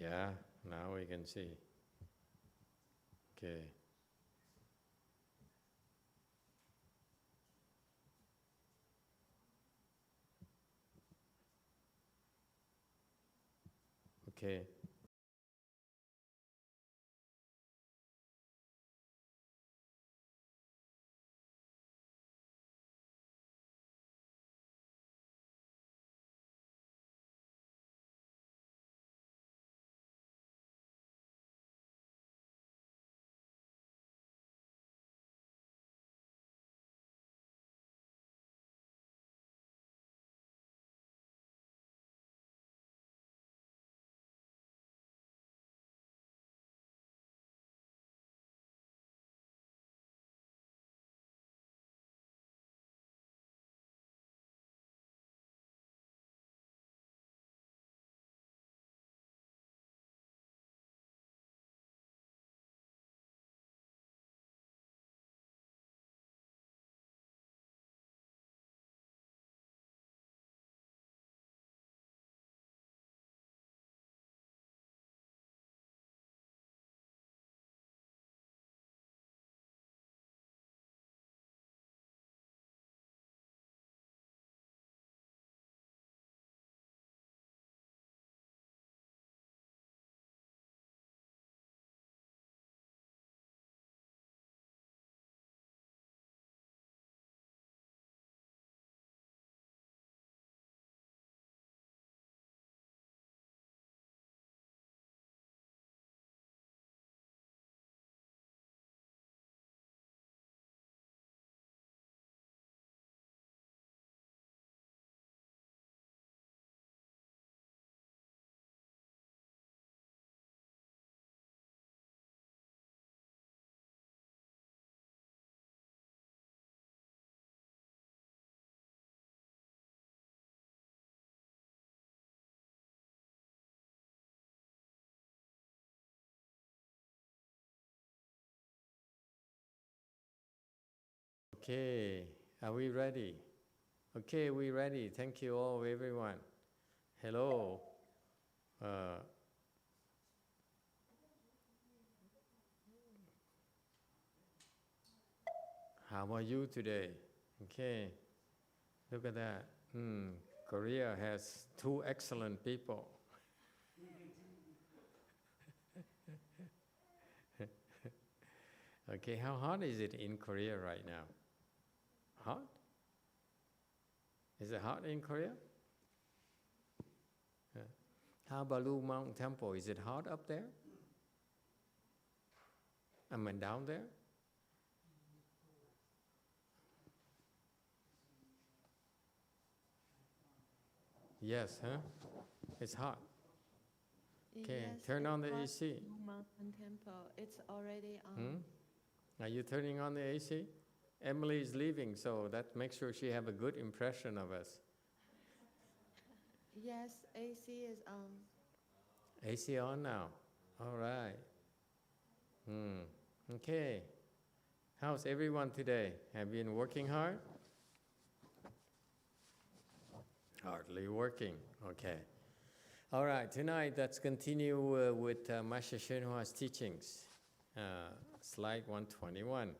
Yeah, now we can see. Okay. Okay. Okay, are we ready? Okay, we ready. Thank you all, everyone. Hello. How are you today? Okay, look at that. Korea has two excellent people. Okay, how hot is it in Korea right now? Hot? Is it hot in Korea? How about Blue Mountain Temple? Is it hot up there? I mean, down there? Yes, huh? It's hot. Okay, yes, turn on the AC. Mountain Temple. It's already on. Are you turning on the AC? Emily is leaving, so that makes sure she have a good impression of us. Yes, AC is on. AC on now. All right. Okay. How's everyone today? Have you been working hard? Hardly working. Okay. All right. Tonight, let's continue with Master YongHua's teachings. Slide 121.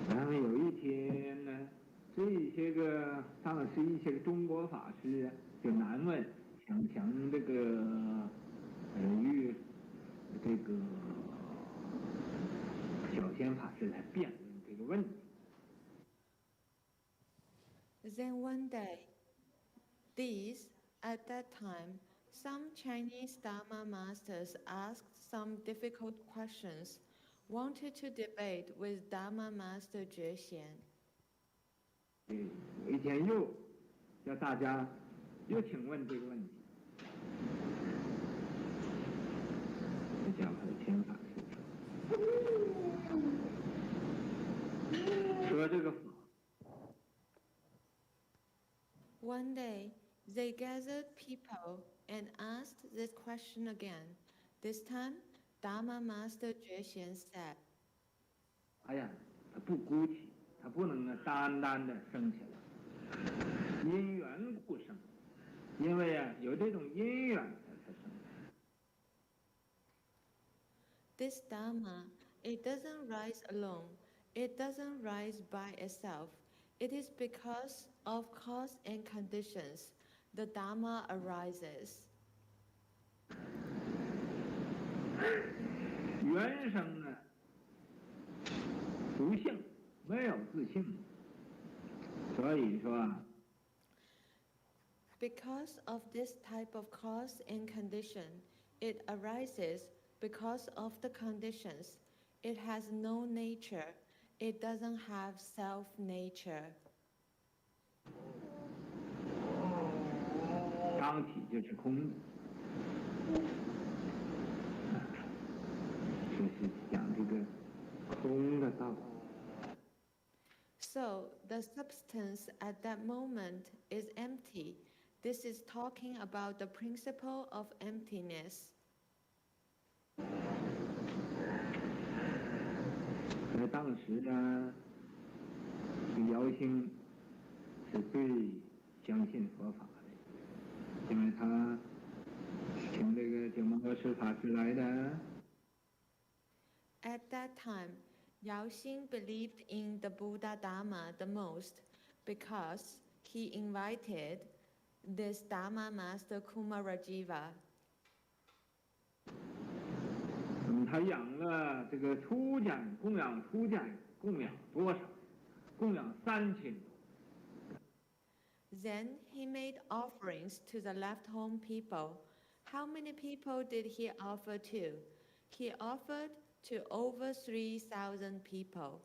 然后有一天呢，这一些个当时一些个中国法师就难问，想这个与这个小仙法师来辩论这个问题。Then one day, at that time, some Chinese Dharma masters asked some difficult questions, wanted to debate with Dharma Master Jue 有一天又叫大家又请问这个问题，就叫和谦法师说这个法。One day, they gathered people and asked this question again. This time, Dharma Master Jue said, 哎呀，他不孤起，他不能单单的升起来，因缘故生，因为有这种因缘才生。This Dharma, it doesn't rise alone, it doesn't rise by itself. It is because of cause and conditions the Dharma arises. 原生呢，不性，没有自性，所以说。Because of this type of cause and condition, it arises because of the conditions. It has no nature. It doesn't have self-nature. 当体就是空的，这是讲这个空的道理。So the substance at that moment is empty. This is talking about the principle of emptiness. 在当时呢，姚兴是最相信佛法的，因为他请这个九蒙罗什法师来的。At that time, Yao Xing believed in the Buddha Dharma the most because he invited this Dharma master Kumarajiva. 他养了这个出家人，供养出家人，供养多少？供养3000多。Then he made offerings to the left home people. How many people did he offer to? He offered to over 3,000 people.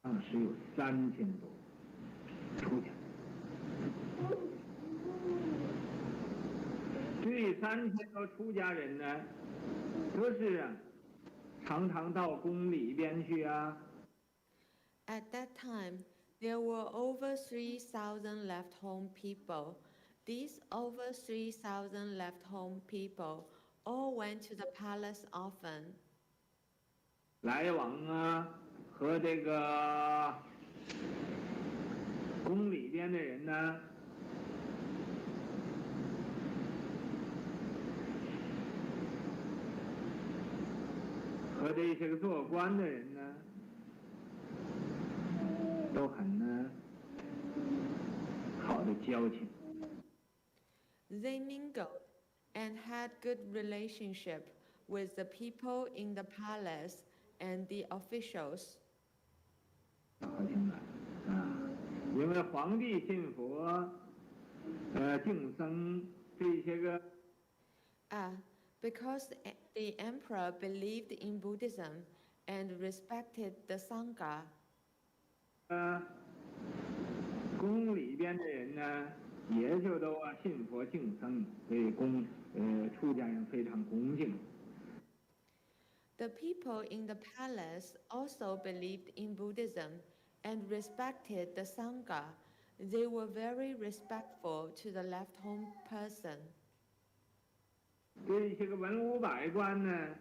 当时有3000多出家。这3000多出家人呢，都是常常到宫里边去啊。At that time, there were over 3,000 left home people. These over 3,000 left home people all went to the palace often. 来往啊，和这个宫里边的人呢，和这些个做官的人呢，都很好的交情。They mingled and had good relationship with the people in the palace and the officials. 好听了啊，因为皇帝信佛，敬僧这些个。Because the emperor believed in Buddhism and respected the Sangha. 宫里边的人呢，也就都信佛敬僧，所以出家人非常恭敬。The people in the palace also believed in Buddhism and respected the Sangha. They were very respectful to the left home person. 这些个文武百官呢，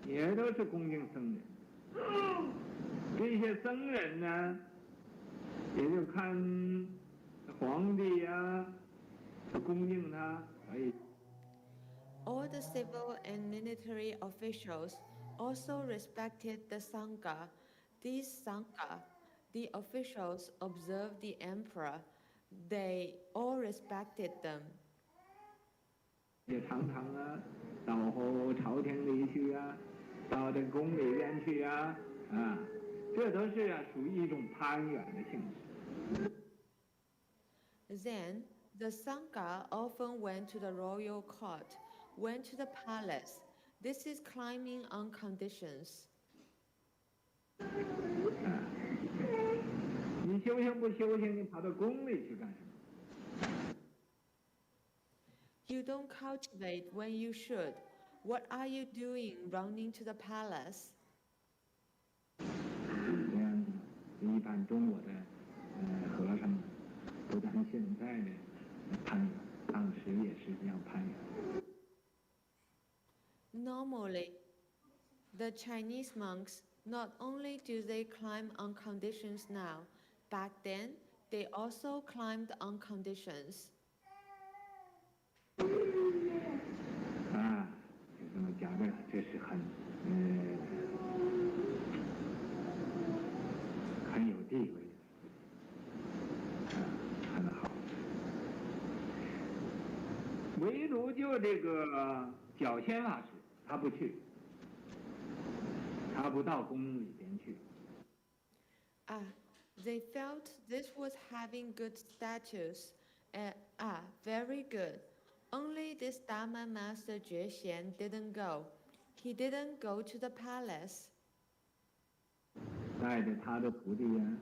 也都是恭敬僧人。这些僧人呢，也就看皇帝呀，恭敬他，所以。All the civil and military officials also respected the Sangha. These Sangha, the officials observed the emperor. They all respected them. 也常常到朝廷里去啊，到这宫里边去啊，这都是属于一种攀缘的性质。Then the Sangha often went to the royal court, went to the palace. This is climbing on conditions. 你修行不修行，你跑到宫里去干什么？ You don't cultivate when you should. What are you doing running to the palace? 这样子，一般中国的和尚，不但现在的攀缘，当时也是这样攀缘。Normally, the Chinese monks, not only do they climb on conditions now, back then they also climbed on conditions. 啊，就这么讲的，这是很有地位的，很好。唯独就这个脚仙法师，他不去，他不到宫里边去。They felt this was having good status. Very good. Only this Dharma master Juexian didn't go. He didn't go to the palace. 带着他的徒弟呀，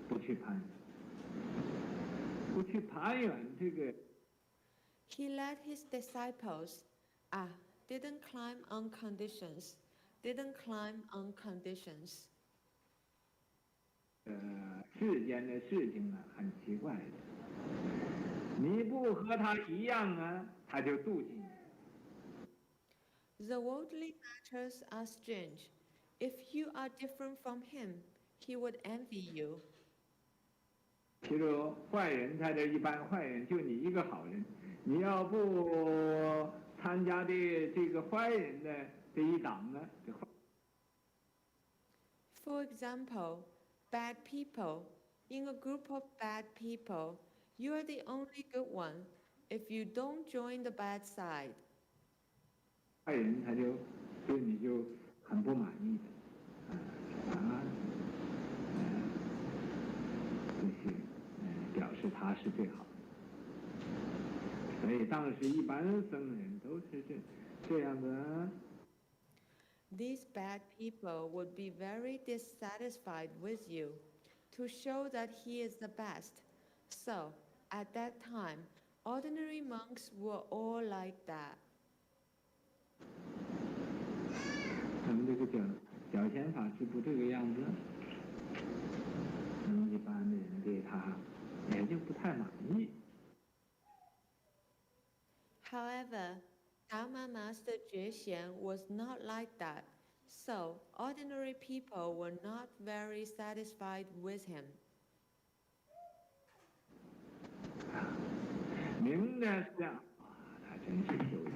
不去攀缘，不去攀缘这个。He led his disciples. Didn't climb on conditions. Didn't climb on conditions. 世间的事情啊，很奇怪的。你不和他一样啊，他就妒忌你。The worldly matters are strange. If you are different from him, he would envy you. 譬如坏人在这一般坏人，就你一个好人，你要不参加这个坏人的这一党呢？ For example, bad people. In a group of bad people, you are the only good one. If you don't join the bad side, 坏人他就对你就很不满意的，就是表示他是最好的。所以当时一般僧人都是这样的。these bad people would be very dissatisfied with you to show that he is the best. So, at that time, ordinary monks were all like that. 他们这个脚仙法师不这个样子，一般的人对他也就不太满意。However, Dharma Master Juexian was not like that, so ordinary people were not very satisfied with him. 明的是这样，他真是修行。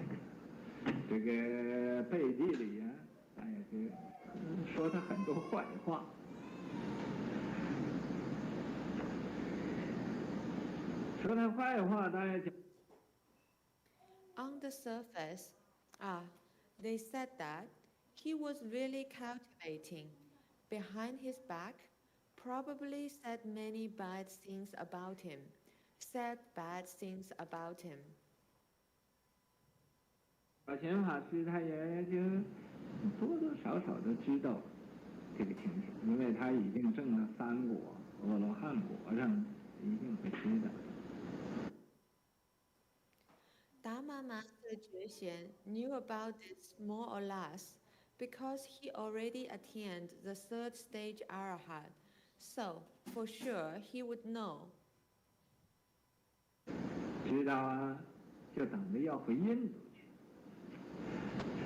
这个背地里呀，他也是说他很多坏话。说他坏话，当然讲。On the surface, they said that he was really cultivating. Behind his back, probably said many bad things about him. Said bad things about him. 脚仙法师他也就多多少少的知道这个情形，因为他已经证了三果，阿罗汉果上一定会知道。Dharma Master Juexian knew about this more or less because he already attained the third stage Arahat, so for sure he would know. 知道啊，就等着要回印度去，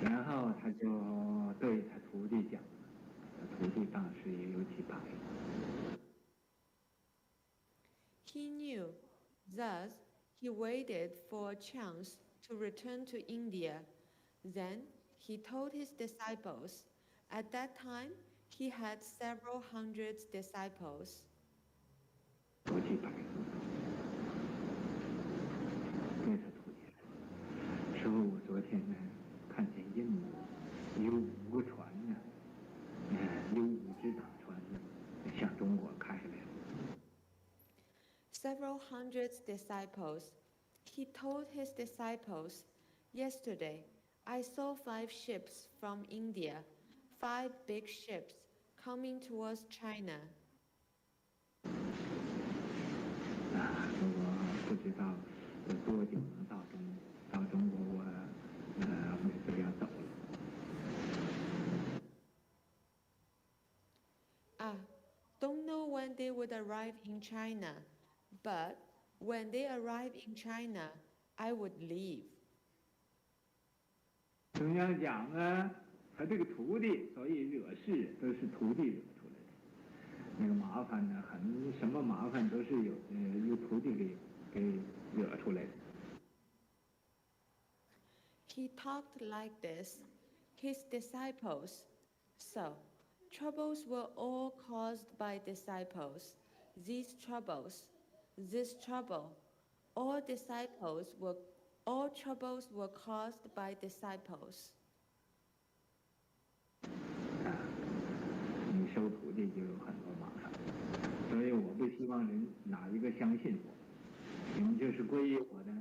然后他就对他徒弟讲，徒弟当时也有几排。He knew, thus he waited for a chance to return to India. Then he told his disciples. At that time, he had several hundred disciples. 有几排。对他徒弟说，我昨天呢看见印度有5个船呢，有5只大船呢，向中国开来了。Several hundred disciples. He told his disciples, yesterday I saw 5 ships from India, 5 big ships coming towards China. 说我不知道多久能到中国，我就要走了。Don't know when they would arrive in China, but when they arrive in China, I would leave. 中央讲啊，他这个徒弟，所以惹事都是徒弟惹出来的。那个麻烦呢，什么麻烦都是由徒弟给惹出来的。He talked like this. His disciples. So, troubles were all caused by disciples. This trouble, all troubles were caused by disciples. 你收徒弟就有很多麻烦，所以我不希望人哪一个相信我，你们就是皈依我的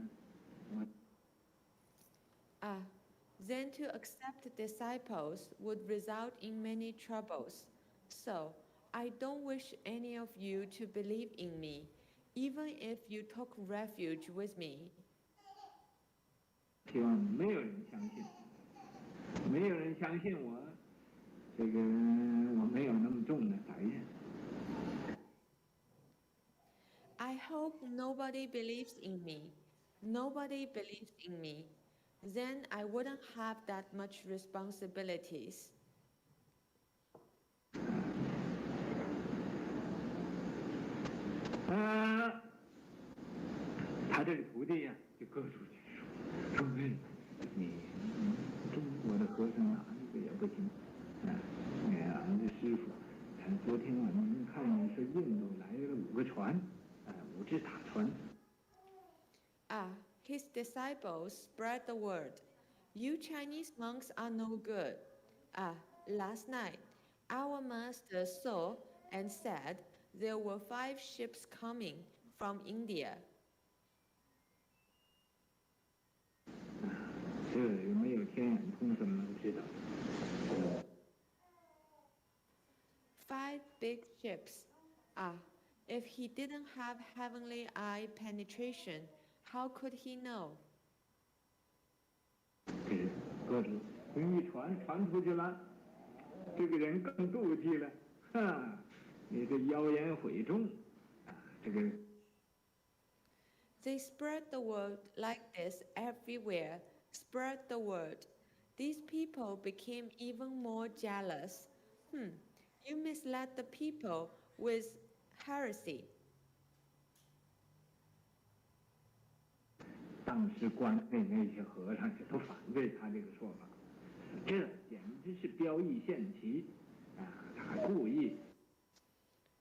，Then to accept disciples would result in many troubles. So, I don't wish any of you to believe in me, even if you took refuge with me. 希望没有人相信，没有人相信我，这个我没有那么重的责任。I hope nobody believes in me. Nobody believes in me. Then I wouldn't have that much responsibilities. 他这个徒弟呀，就各处去说，你中国的和尚哪一个也不行，俺的师傅，昨天晚上看你说印度来了5个船，5只大船。His disciples spread the word. You Chinese monks are no good. Last night, our master saw and said there were 5 ships coming from India. 这有没有天眼通什么知道？5 big ships. If he didn't have heavenly eye penetration, how could he know? 各种一传出去了，这个人更妒忌了，你这妖言惑众，这个。They spread the word like this everywhere. Spread the word. These people became even more jealous. You misled the people with heresy. 当时关内那些和尚就都反对他这个说法，这简直是标异献旗，他故意。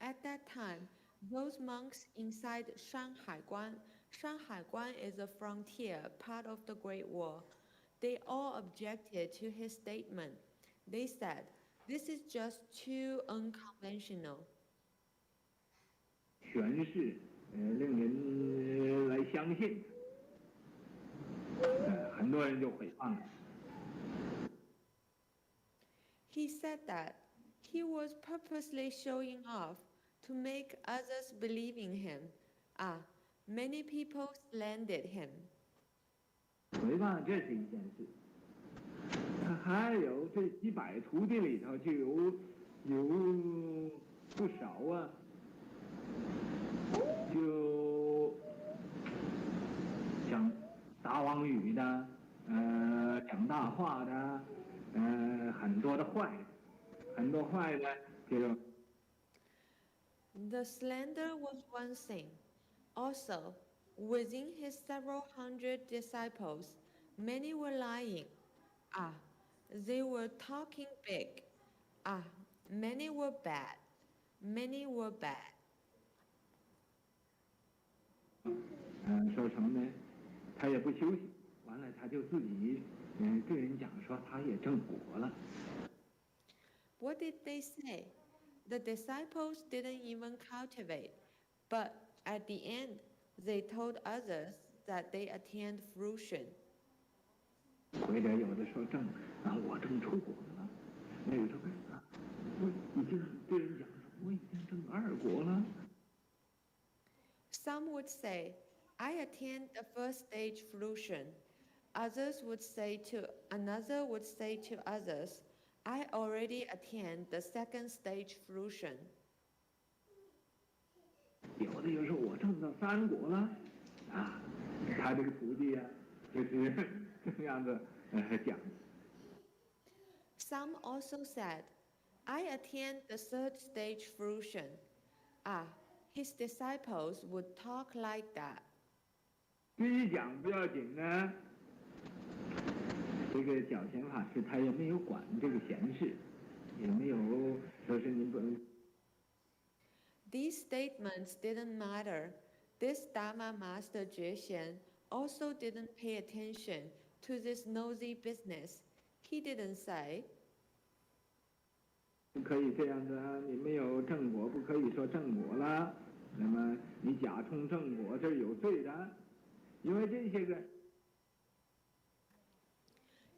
At that time, those monks inside Shanhaiguan is a frontier part of the Great War. They all objected to his statement. They said, "This is just too unconventional." 诠释，令人来相信。很多人就诽谤了。He said that he was purposely showing off to make others believe in him. Many people slandered him. 诽谤这是一件事，还有这几百徒弟里头就有不少就讲大妄语的，讲大话的，很多坏的就。The slander was one thing. Also, within his several hundred disciples, many were lying. They were talking big. Many were bad. Many were bad. 说什么呢？他也不休息，完了他就自己对人讲说他也正果了。What did they say? The disciples didn't even cultivate, but at the end, they told others that they attained fruition. 或者有的说我正出果了，那个说我已经对人讲说我已经正2果了。Some would say, I attained the first stage fruition. Another would say to others, I already attained the second stage fruition. 有的又说我证到3果了，他他这个徒弟呀、就是这样子讲。Some also said, I attend the third stage fruition. His disciples would talk like that. 至于讲不要紧呢，这个小贤法师他也没有管这个闲事，也没有说是您不能。These statements didn't matter. This Dharma master Jue also didn't pay attention to this nosy business. He didn't say, 不可以这样子啊！你没有正果，不可以说正果了。那么你假充正果，这是有罪的。因为这些个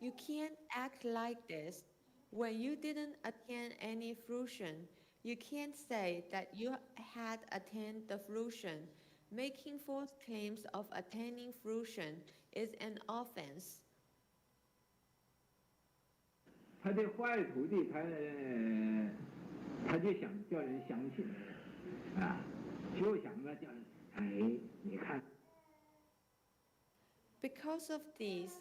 You can't act like this. When you didn't attain any fruition, you can't say that you had attained the fruition. Making false claims of attaining fruition is an offense. 他这坏徒弟，他就想叫人相信，就想着叫人，你看。Because of these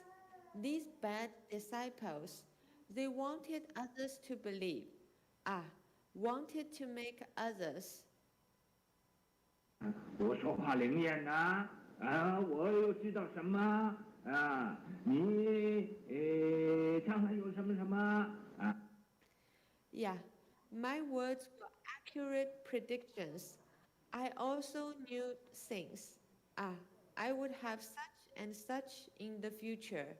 bad disciples, they wanted others to believe, wanted to make others. 我说话灵验呐，我又知道什么你将来有什么什么Yeah, my words were accurate predictions. I also knew things. I would have such and such in the future.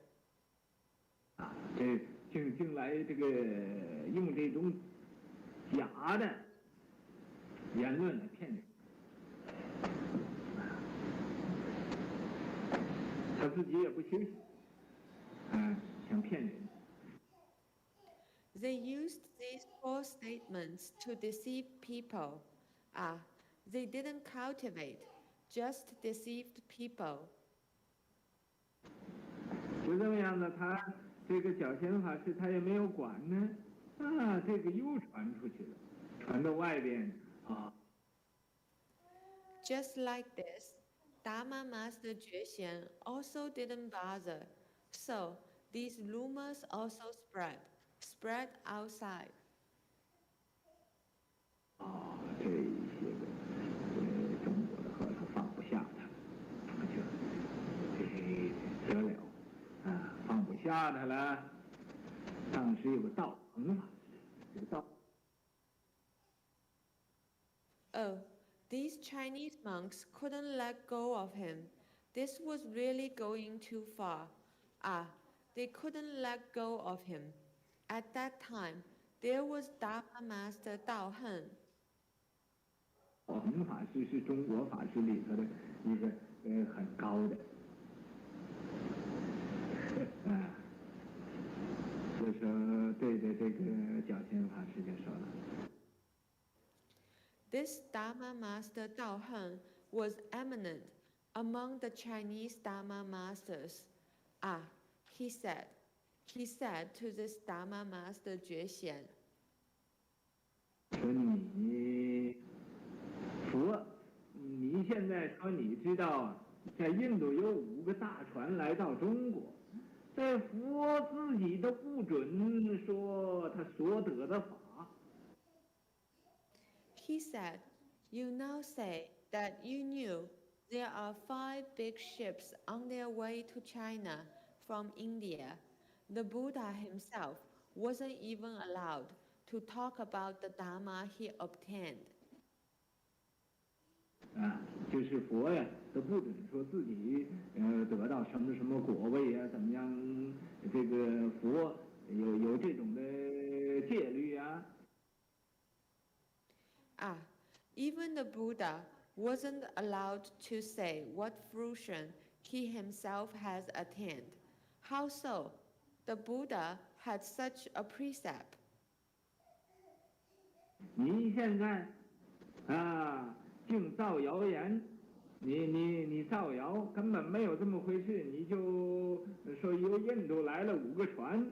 这竟来这个用这种假的言论来骗人，他自己也不休息，想骗人。They used these false statements to deceive people. They didn't cultivate, just deceived people. 就这么样的，他这个小贤法师他也没有管呢，这个又传出去了，传到外边Just like this, Dharma Master Jue also didn't bother. So these rumors also spread outside. 这些个中国的和尚放不下他，得了。放不下他了。当时有个道恒法师，这个道。These Chinese monks couldn't let go of him. This was really going too far. They couldn't let go of him. At that time, there was Dharma Master Dao Heng. 道恒法师是中国法师里头的一个很高的。所以说，对着这个小贤法师就说了。This Dharma Master Dao Heng was eminent among the Chinese Dharma masters. He said to this Dharma Master Jue Xian, 说你佛，你现在说你知道，在印度有5个大船来到中国。这佛自己都不准说他所得的法。He said, you now say that you knew there are 5 big ships on their way to China from India. The Buddha himself wasn't even allowed to talk about the Dharma he obtained. 就是佛呀，都不准说自己得到什么什么果位啊，怎么样？这个佛有这种的戒律啊。Even the Buddha wasn't allowed to say what fruition he himself has attained. How so? The Buddha had such a precept. 你现在净造谣言，你造谣，根本没有这么回事，你就说由印度来了5个船。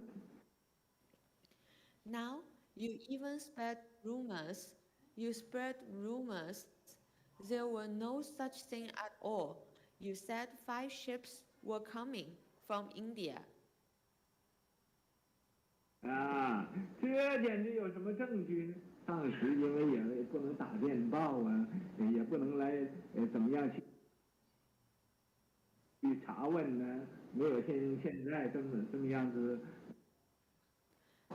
Now you even spread rumors. You spread rumors. There were no such thing at all. You said 5 ships were coming from India. 啊，这简直有什么证据呢？当时因为也不能打电报啊，也不能来怎么样去查问呢，没有现在这么样子。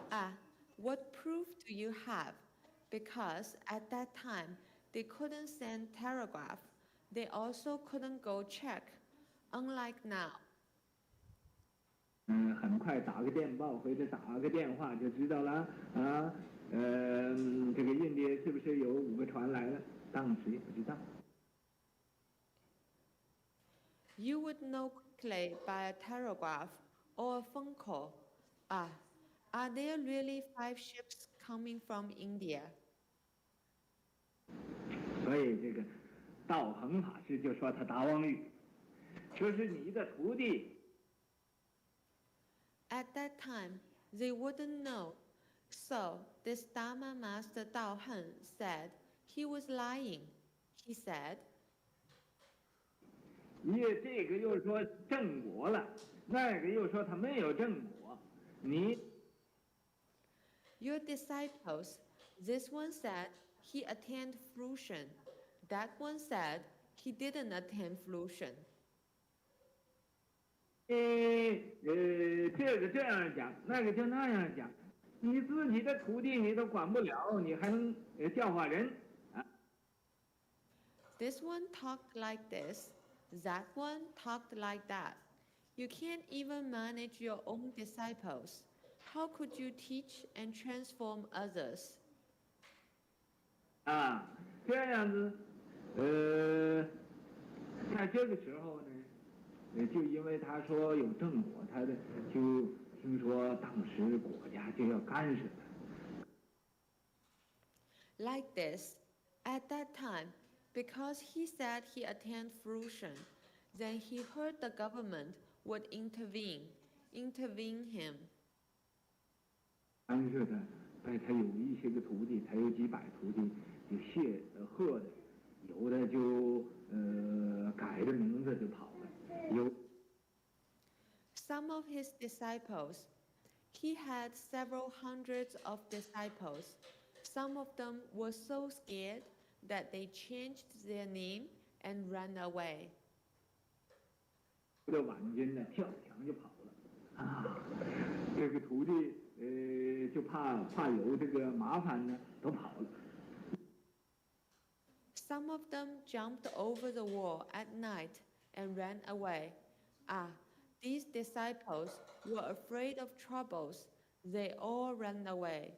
Ah, what proof do you have? Because at that time, they couldn't send telegraph. They also couldn't go check, unlike now. 很快打个电报或者打个电话就知道了啊。这个印度是不是有5个船来了？当时也不知道。You would know quickly by a telegraph or a phone call. Ah, are there really 5 ships coming from India? 所以这个道恒法师就说他答王语，说是你的徒弟。At that time, they wouldn't know. So this Dharma master Dao Hen said he was lying. He said, 这个又说正果了，那个又说他没有正果。Your disciples, this one said he attained fruition. That one said he didn't attain fruition. 这个这样讲，那个就那样讲，你自己的徒弟你都管不了，你还能教化人啊？ This one talked like this. That one talked like that. You can't even manage your own disciples. How could you teach and transform others? 啊，这样子，在这个时候呢，就因为他说有正果，他的就听说当时国家就要干涉他。Like this, at that time, because he said he attained fruition, then he heard the government would intervene him. 干涉他，他有一些个徒弟，他有几百徒弟，就贺的，有的就改着名字就跑了，有。Some of his disciples, he had several hundreds of disciples. Some of them were so scared that they changed their name and ran away. 这晚间呢，跳墙就跑了啊！这个徒弟就怕有这个麻烦呢，都跑了。Some of them jumped over the wall at night and ran away. Ah, these disciples were afraid of troubles. They all ran away.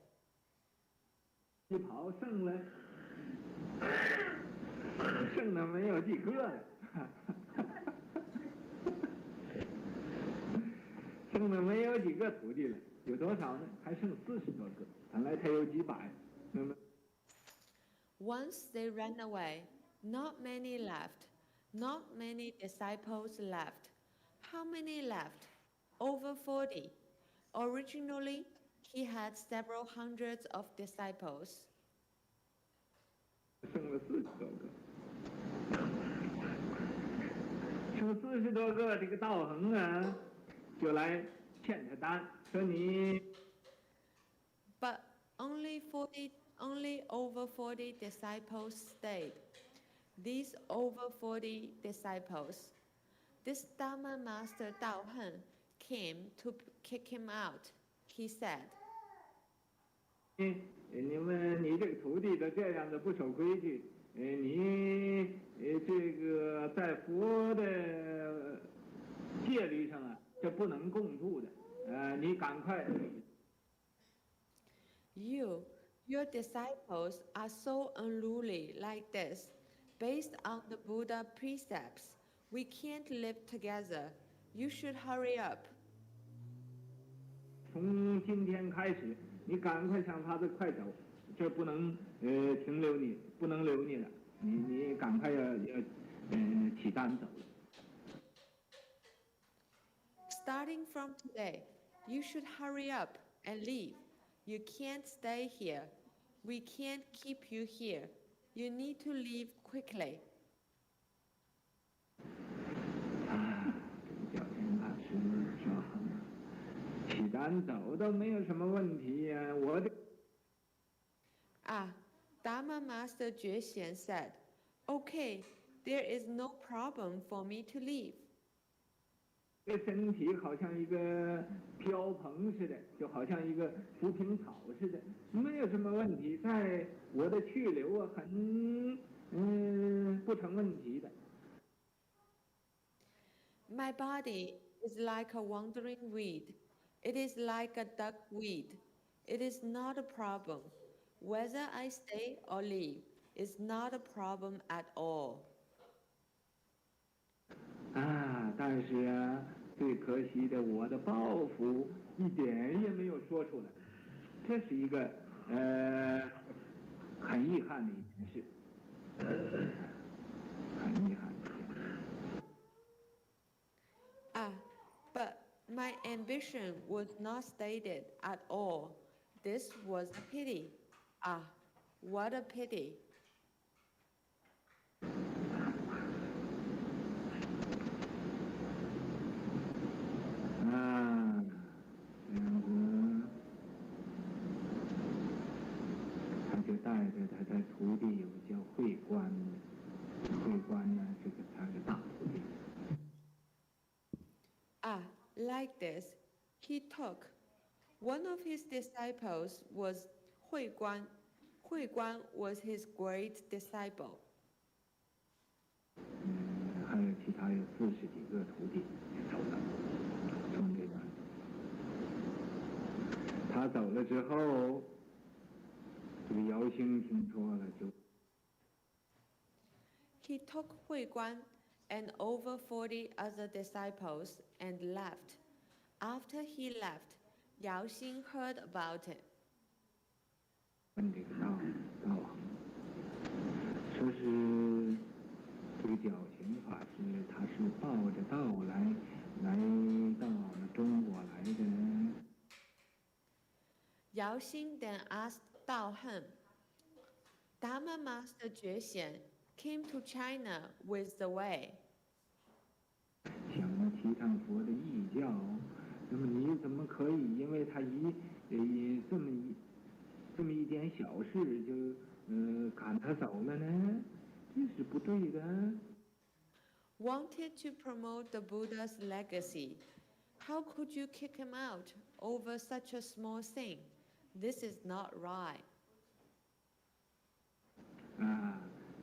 一跑剩了没有几个了，剩了没有几个徒弟了，有多少呢？还剩40多个，本来他有几百，那么。 Once they ran away, not many left. Not many disciples left. How many left? Over 40. Originally, he had several hundreds of disciples. 剩了40多个，剩40多个，这个道恒啊，就来欠他单，说你。But only over 40 disciples stayed. These over 40 disciples, this Dharma master Dao Hen came to kick him out. He said, 你这个徒弟都这样的不守规矩，你这个在佛的戒律上啊，这不能共住的，你赶快。Your disciples are so unruly like this. Based on the Buddha precepts, we can't live together. You should hurry up. 从今天开始，你赶快想法子快走，这不能留你了，你赶快要起单走了。Starting from today, you should hurry up and leave. You can't stay here. We can't keep you here. You need to leave quickly. 赶走都没有什么问题呀、我的。Dharma Master Jue Xian said, "Okay, there is no problem for me to leave." 这身体好像一个飘蓬似的，就好像一个浮萍草似的，没有什么问题。在我的去留啊，不成问题的。My body is like a wandering weed. It is like a duckweed. It is not a problem. Whether I stay or leave is not a problem at all. 但是啊，最可惜的，我的抱负一点也没有说出来，这是一个很遗憾的一件事，很遗憾的一件事。But my ambition was not stated at all. This was a pity. What a pity. 这样子，他就带着他的徒弟，有叫慧观，慧观呢，这个他的大徒弟。Like this, he took. One of his disciples was Hui Guan. Hui Guan was his great disciple. 还有其他有40几个徒弟走了，从这个他走了之后，这个姚兴听说了就。He took Hui Guan and over 40 other disciples and left. After he left, Yao Xin heard about it. 问这个道王，说是这个绞刑法师，他是抱着道来到中国来的。Yao Xin then asked Dao Hen, Dharma Master Jue Xian came to China with the way. 想要提倡佛的义教，那么你怎么可以因为他这么一点小事就赶他走了呢？这是不对的。Wanted to promote the Buddha's legacy. How could you kick him out over such a small thing? This is not right.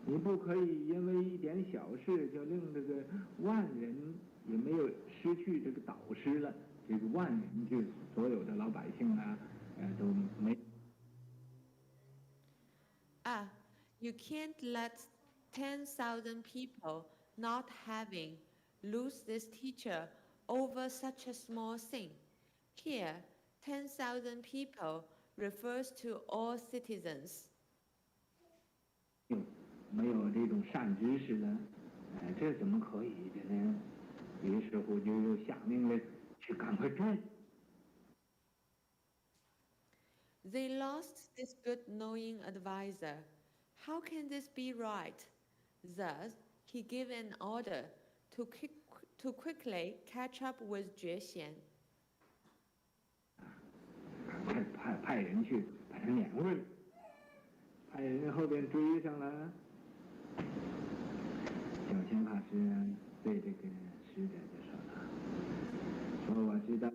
你不可以因为一点小事就令这个万人也没有失去这个导师了。这个万人就是所有的老百姓都没。You can't let 10,000 people not having lose this teacher over such a small thing. Here, 10,000 people refers to all citizens. 没有这种善知识呢，这怎么可以的呢？于是乎就下命令去赶快治。They lost this good-knowing advisor. How can this be right? Thus, he gave an order to quickly catch up with Jue Xian. 派人去把他撵回来，派人后边追上了。小千法师对这个使者就说了：“说我知道。”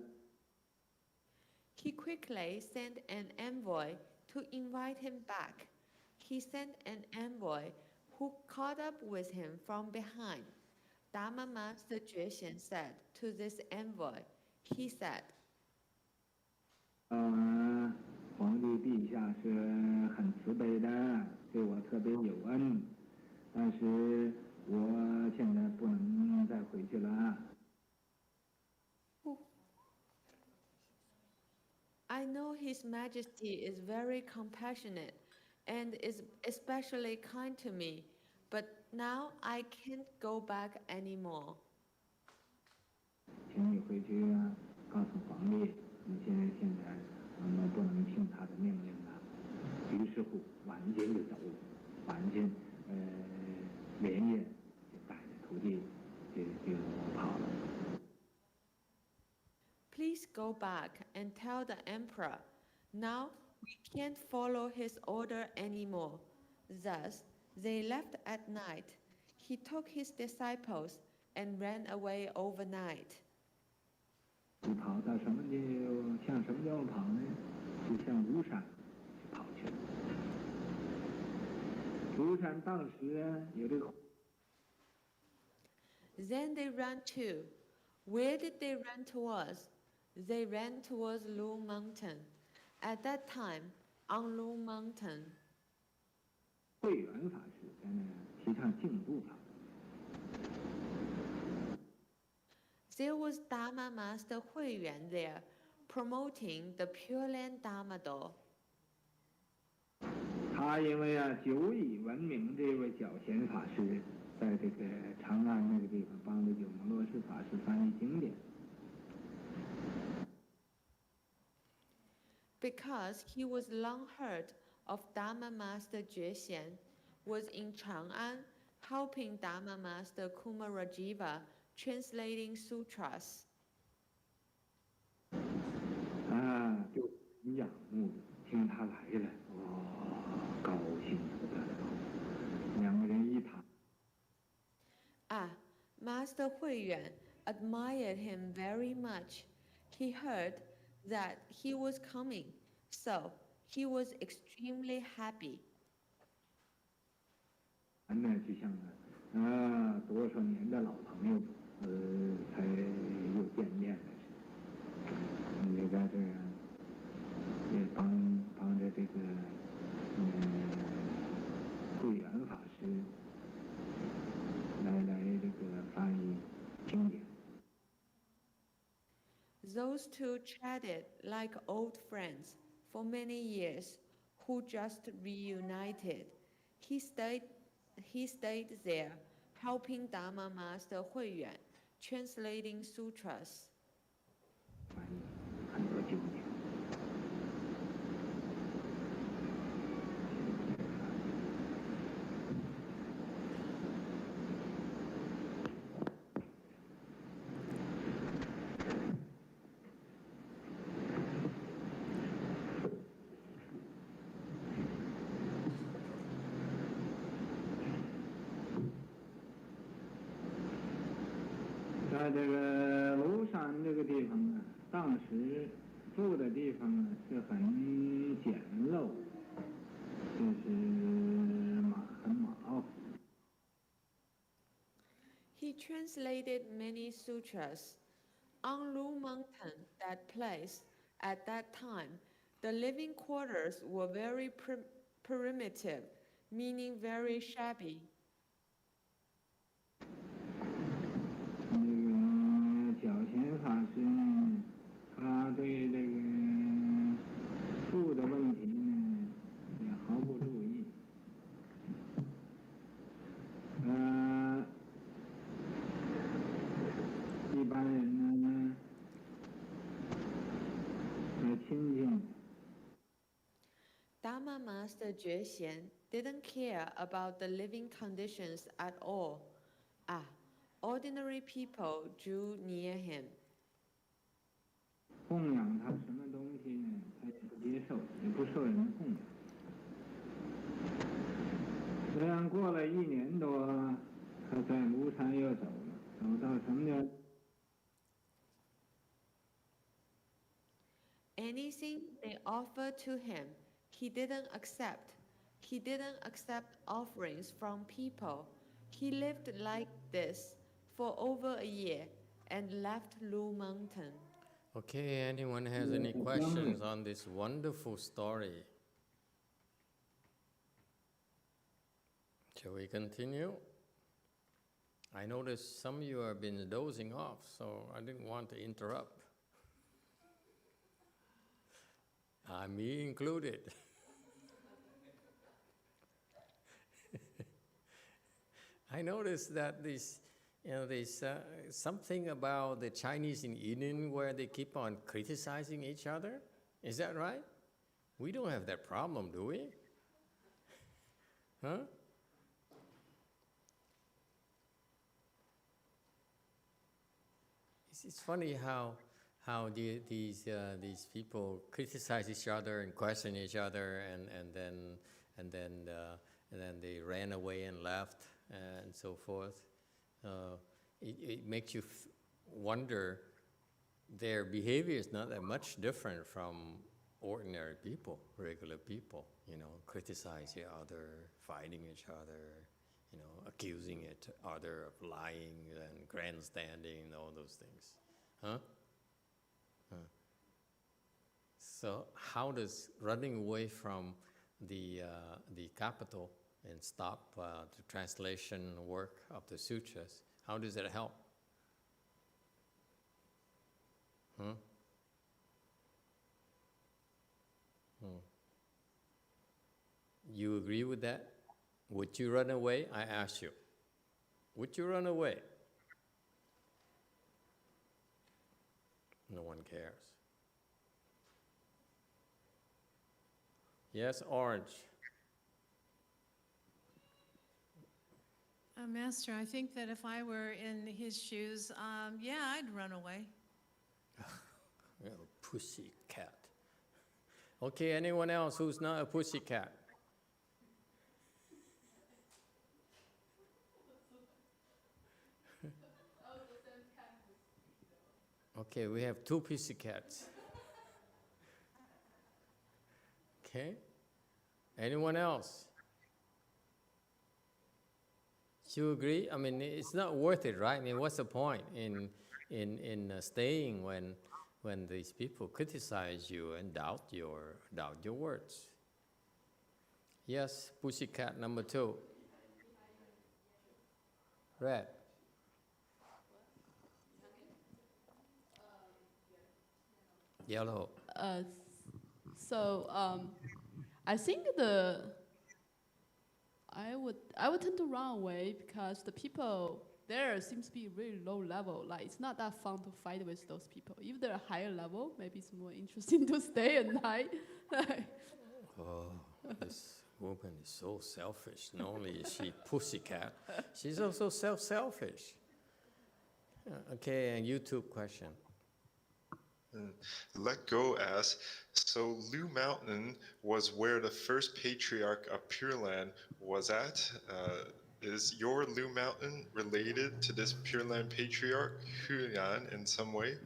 He quickly sent an envoy to invite him back. He sent an envoy who caught up with him from behind. Dharma Master Jue Xian said to this envoy, he said, 皇帝陛下是很慈悲的，对我特别有恩，但是我现在不能再回去了。I know His Majesty is very compassionate and is especially kind to me, but now I can't go back anymore. 请你回去告诉皇帝，你现在我们不能听他的命令了。于是乎，晚间就走了，晚间连夜就带着徒弟就跑了。Please go back and tell the emperor, now we can't follow his order anymore. Thus, they left at night. He took his disciples and ran away overnight. 跑到什么向什么地方跑呢？就向庐山跑去了。庐山当时有这个。Then they ran too. Where did they run towards? They ran towards Lu Mountain. At that time, on Lu Mountain, 慧远法师在那提倡净土法。there was Dharma Master Huiyuan there, promoting the Pure Land Dharma Door. 他因为久以闻名这位觉贤法师，在这个长安那个地方帮着有摩罗什法师翻译经典。Because he was long heard of Dharma Master Juexian, was in Chang'an helping Dharma Master Kumarajiva translating sutras. 就很仰慕，听他来了，高兴不得了。两个人一谈。Master Huiyuan admired him very much. He heard that he was coming, so he was extremely happy. 那就像多少年的老朋友，才又见面了似的。也在这也帮着这个慧远法师来这个翻译经典。Those two chatted like old friends for many years, who just reunited. He stayed there, helping Dharma Master Huiyuan translating sutras. 翻译很多经典。在这个庐山这个地方当时住的地方是很简陋，就是很马虎。He translated many sutras. On Lu Mountain, that place, at that time, the living quarters were very primitive, meaning very shabby. 觉贤法师呢，他对这个住的问题呢也毫不注意。一般人呢亲近。Dharma Master Juexian didn't care about the living conditions at all. Ordinary people drew near him. 供养他什么东西呢？他也不接受，也不受人供养。这样过了1年多，他在庐山又走了，走到什么呢？ Anything they offered to him, he didn't accept. He didn't accept offerings from people. He lived like this for over a year and left Lu Mountain. Okay, anyone has any questions on this wonderful story? Shall we continue? I noticed some of you have been dozing off, so I didn't want to interrupt. Me included. I noticed that there's something about the Chinese and Indian where they keep on criticizing each other. Is that right? We don't have that problem, do we? Huh? It's funny how how these people criticize each other and question each other, and then they ran away and left and so forth. It makes you wonder. Their behavior is not that much different from ordinary people, regular people. Criticize each other, fighting each other, accusing each other of lying and grandstanding and all those things. Huh? So how does running away from the capital and stop the translation work of the sutras, how does it help? You agree with that? Would you run away? I ask you. Would you run away? No one cares. Yes, Orange. Master, I think that if I were in his shoes, yeah, I'd run away. You're a pussy cat. Okay, anyone else who's not a pussy cat? Okay, we have two pussy cats. Okay, anyone else? You agree? I mean, it's not worth it, right? I mean, what's the point in staying when these people criticize you and doubt your words? Yes, pussycat number 2. Red. Yellow. I think I would tend to run away because the people there seems to be really low level. Like it's not that fun to fight with those people. If they're higher level, maybe it's more interesting to stay at night. Oh, this woman is so selfish. Not only is she pussycat, she's also selfish. Okay, and YouTube question. Let Go asks, so Lu Mountain was where the first patriarch of Pure Land was at. Is your Lu Mountain related to this Pure Land patriarch, Huyan, in some way?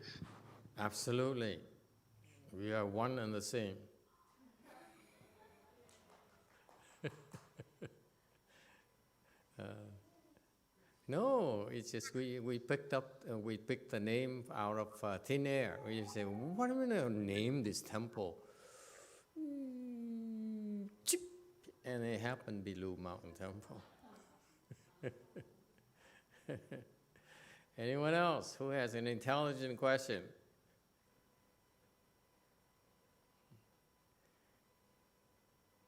Absolutely. We are one and the same. No, it's just we picked the name out of thin air. We just say, what are we going to name this temple? And it happened to be Lu Mountain Temple. Anyone else who has an intelligent question?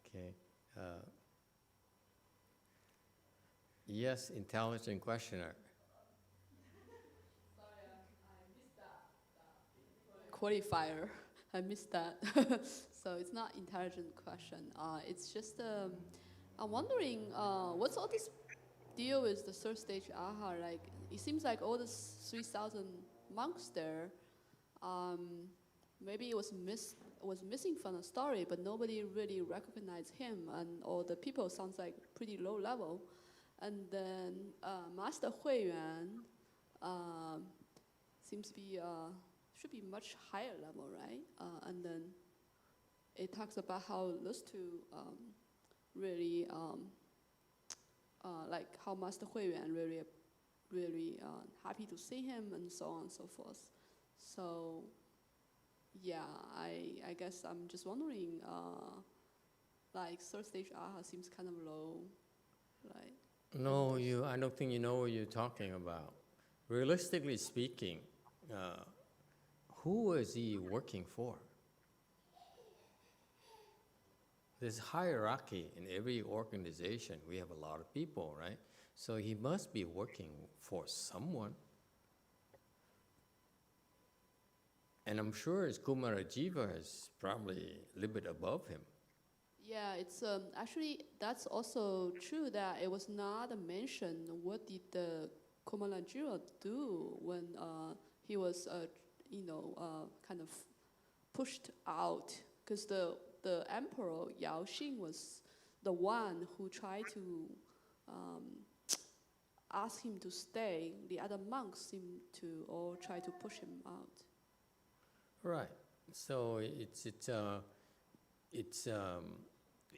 Okay. Yes, intelligent questioner. Sorry, I missed that qualifier. I missed that. So it's not intelligent question. It's just I'm wondering what's all this deal with the third stage aha? Like it seems like all the 3,000 monks there, maybe it was missing from the story, but nobody really recognized him, and all the people sounds like pretty low level. And then Master Huiyuan seems to be should be much higher level, right? And then it talks about how those two really like how Master Huiyuan really happy to see him and so on and so forth. So yeah, I guess I'm just wondering, like third stage aha seems kind of low, right? No, I don't think you know what you're talking about. Realistically speaking, who is he working for? There's hierarchy in every organization. We have a lot of people, right? So he must be working for someone. And I'm sure his Kumarajiva is probably a little bit above him. Yeah, it's actually that's also true that it was not mentioned what did the Kumarajiva do when he was kind of pushed out, because the emperor Yao Xing was the one who tried to ask him to stay. The other monks seemed to all try to push him out. Right. So it's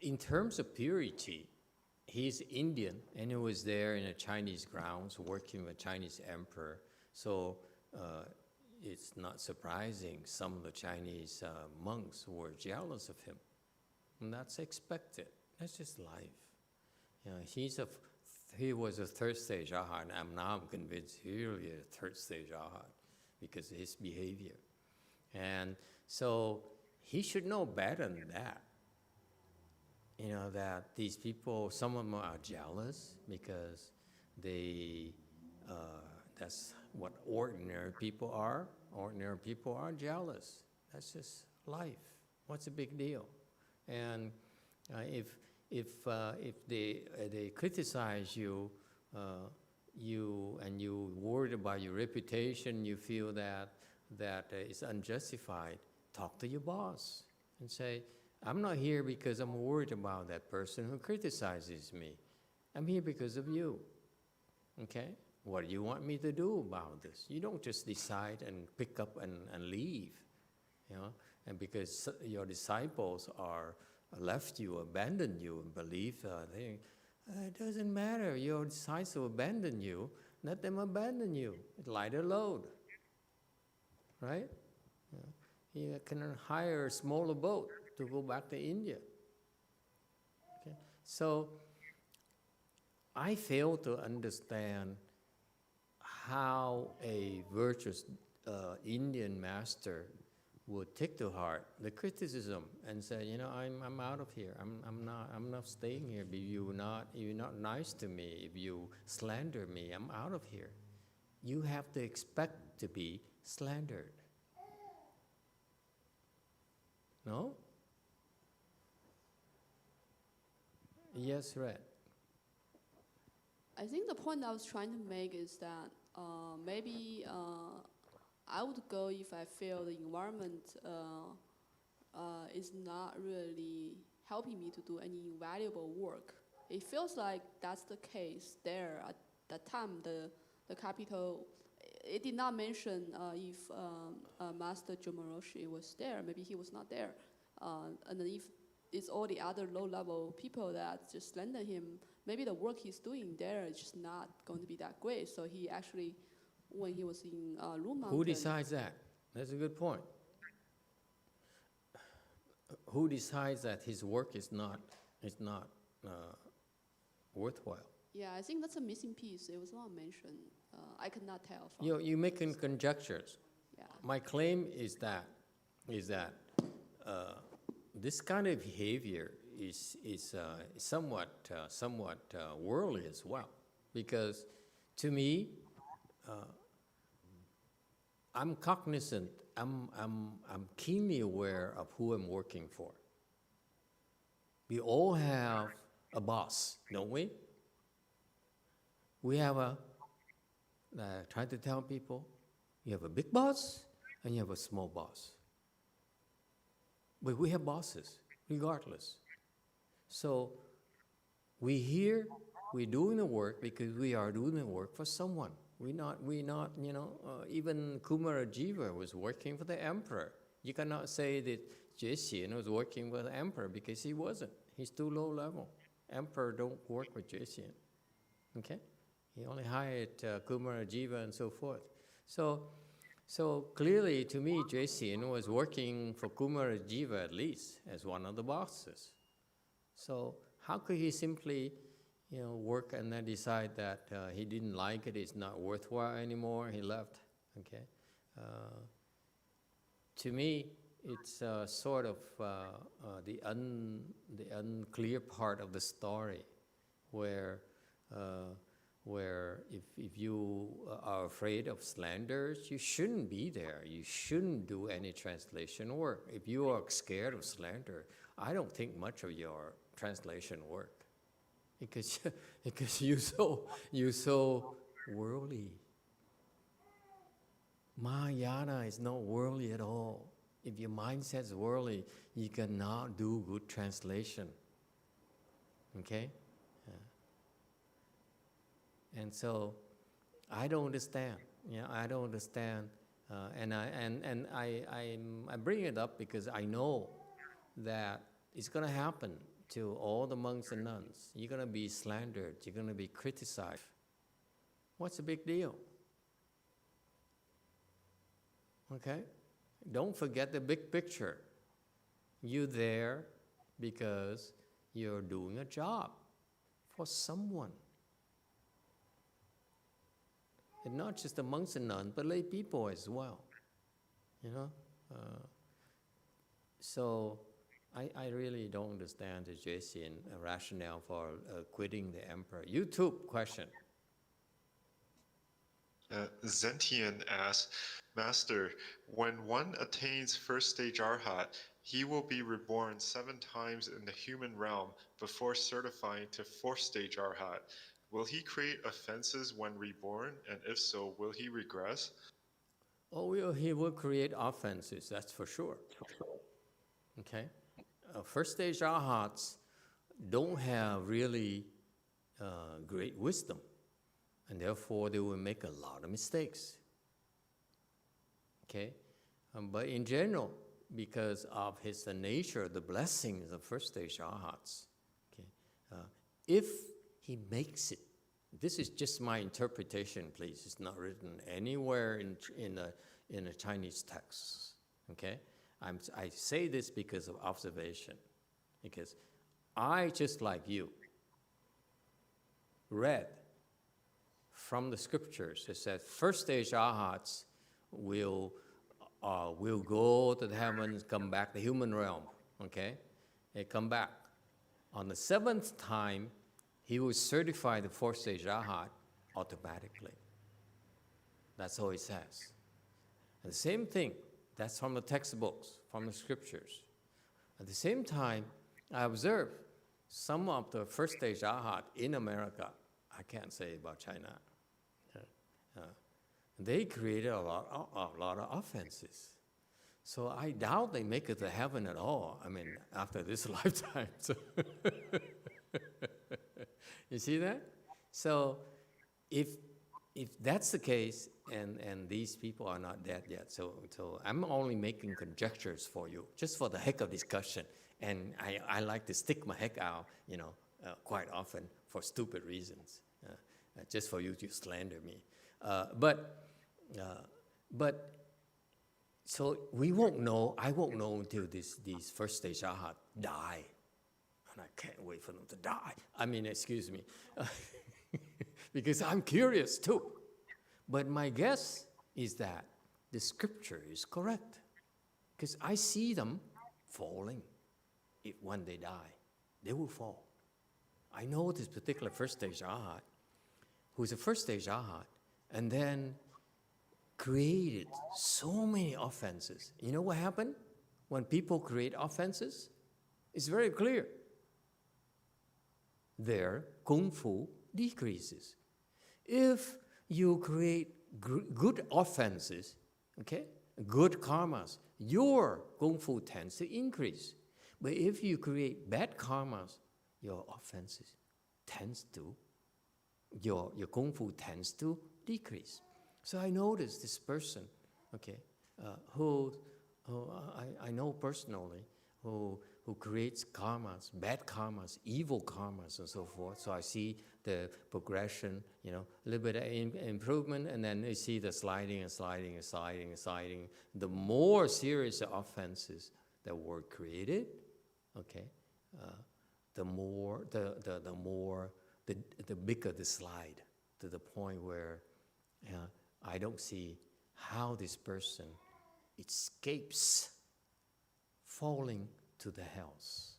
in terms of purity, he's Indian and he was there in the Chinese grounds working with Chinese emperor. So it's not surprising some of the Chinese monks were jealous of him. And that's expected. That's just life. You know, he was a third stage arhat. I'm convinced he really is a third stage arhat because of his behavior. And so he should know better than that. You know, that these people, some of them are jealous because that's what ordinary people are. Ordinary people are jealous. That's just life. What's the big deal? And if they criticize you, and you worried about your reputation, you feel that it's unjustified, talk to your boss and say, I'm not here because I'm worried about that person who criticizes me. I'm here because of you. Okay? What do you want me to do about this? You don't just decide and pick up and leave, you know? And because your disciples are left you, abandoned you, and believe it doesn't matter. Your disciples abandon you. Let them abandon you. Lighter load, right? You can hire a smaller boat to go back to India. Okay? So I fail to understand how a virtuous Indian master would take to heart the criticism and say, you know, I'm out of here. I'm not staying here. If you're not nice to me, if you slander me, I'm out of here. You have to expect to be slandered. No? Yes, Red. I think the point I was trying to make is that maybe I would go if I feel the environment is not really helping me to do any valuable work. It feels like that's the case there at that time. The capital, it did not mention if Master Jomoroshi was there. Maybe he was not there. And then if it's all the other low-level people that just slander him, maybe the work he's doing there is just not going to be that great. So he actually, when he was in Lu Mountain... Who decides that? That's a good point. Who decides that his work is not worthwhile? Yeah, I think that's a missing piece. It was not mentioned. I could not tell from... You're making conjectures. Yeah. My claim is that this kind of behavior is somewhat worldly as well, because to me, I'm cognizant. I'm keenly aware of who I'm working for. We all have a boss, don't we? We have try to tell people, you have a big boss and you have a small boss. But we have bosses, regardless. So we're doing the work because we are doing the work for someone. We're not, even Kumarajiva was working for the emperor. You cannot say that Jiexian was working for the emperor because he wasn't. He's too low level. Emperor don't work with Jiexian, okay? He only hired Kumarajiva and so forth. So clearly, to me, Jiexian was working for Kumarajiva at least as one of the bosses. So how could he simply, work and then decide that he didn't like it, it's not worthwhile anymore, he left? Okay. To me, it's sort of the unclear part of the story, where if you are afraid of slanders, you shouldn't be there. You shouldn't do any translation work. If you are scared of slander, I don't think much of your translation work, because you're so worldly. Mahayana is not worldly at all. If your mindset is worldly, you cannot do good translation. Okay? And so, I don't understand. I don't understand. And I bring it up because I know that it's going to happen to all the monks and nuns. You're going to be slandered. You're going to be criticized. What's the big deal? Okay? Don't forget the big picture. You're there because you're doing a job for someone. And not just the monks and nuns, but lay people as well. So I really don't understand the Jessian rationale for quitting the emperor. YouTube question. Zentian asks, Master, when one attains first stage Arhat, he will be reborn 7 times in the human realm before certifying to 4th stage Arhat. Will he create offenses when reborn? And if so, will he regress? Oh, he will create offenses, that's for sure. Okay? First stage Arhats don't have really great wisdom, and therefore they will make a lot of mistakes. Okay? But in general, because of his nature, the blessings of first stage Arhats, okay, if he makes it, this is just my interpretation, please. It's not written anywhere in a Chinese text. Okay, I say this because of observation, because I, just like you, read from the scriptures. It said first stage Arhats will go to the heavens, come back, the human realm. Okay, they come back. On the 7th time, he will certify the 4th stage Arhat automatically. That's all it says. And the same thing, that's from the textbooks, from the scriptures. At the same time, I observe some of the first stage Arhat in America, I can't say about China, they created a lot of offenses. So I doubt they make it to heaven at all, I mean, after this lifetime. So you see that? So if that's the case, and these people are not dead yet, so I'm only making conjectures for you, just for the heck of discussion. And I like to stick my heck out, quite often for stupid reasons, just for you to slander me. But so we won't know, I won't know until these first stage Arhat die. And I can't wait for them to die. I mean, excuse me. Because I'm curious too. But my guess is that the scripture is correct. Because I see them falling. When they die, they will fall. I know this particular first stage Arhat, who's a first stage Arhat, and then created so many offenses. You know what happened when people create offenses? It's very clear. Their kung fu decreases. If you create good offenses, okay, good karmas, your kung fu tends to increase. But if you create bad karmas, your offenses tends to, your kung fu tends to decrease. So I noticed this person, okay, who I know personally, who creates karmas, bad karmas, evil karmas, and so forth. So I see the progression, a little bit of improvement, and then you see the sliding and sliding and sliding and sliding. The more serious offenses that were created, okay, the bigger the slide, to the point where I don't see how this person escapes falling to the hells.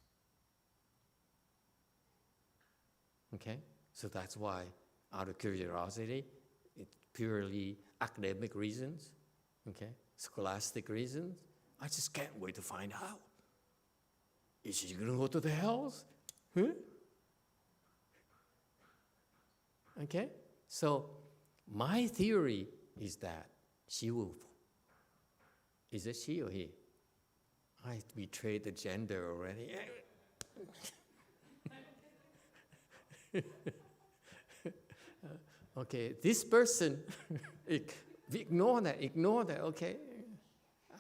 Okay? So that's why, out of curiosity, it's purely academic reasons, okay, scholastic reasons, I just can't wait to find out. Is she going to go to the hells? Huh? Okay? So my theory is that she will Is it she or he? I betrayed the gender already. Okay, this person, ignore that, okay?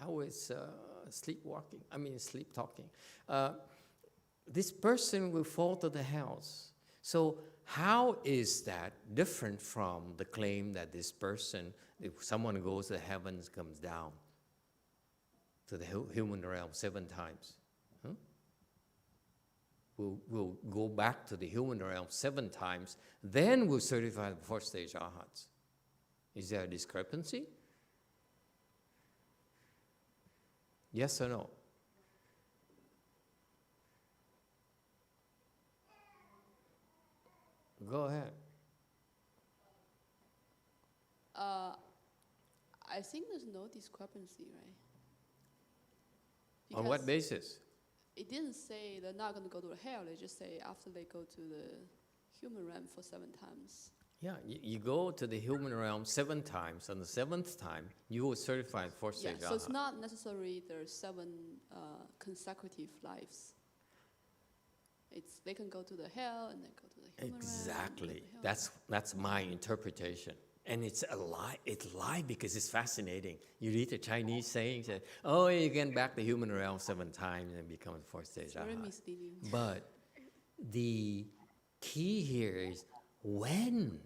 I was sleep talking. This person will fall to the house. So how is that different from the claim that this person, if someone goes to heavens, comes down to the human realm 7 times? Huh? We'll go back to the human realm 7 times, then we'll certify the 4th stage arhats. Is there a discrepancy? Yes or no? Go ahead. I think there's no discrepancy, right? On what Because basis? it didn't say they're not going to go to hell. They just say after they go to the human realm for 7 times. Yeah, you go to the human realm 7 times. On the 7th time, you will certify the 4th Yeah, stage so it's arhat. not necessarily there's 7 consecutive lives. It's they can go to the hell and then go to the human realm. Exactly. and go to hell. That's my interpretation. And it's a lie. It's a lie because it's fascinating. You read the Chinese saying, say, oh, you get back the human realm 7 times and become the 4th stage It's very arhat. misleading. But the key here is when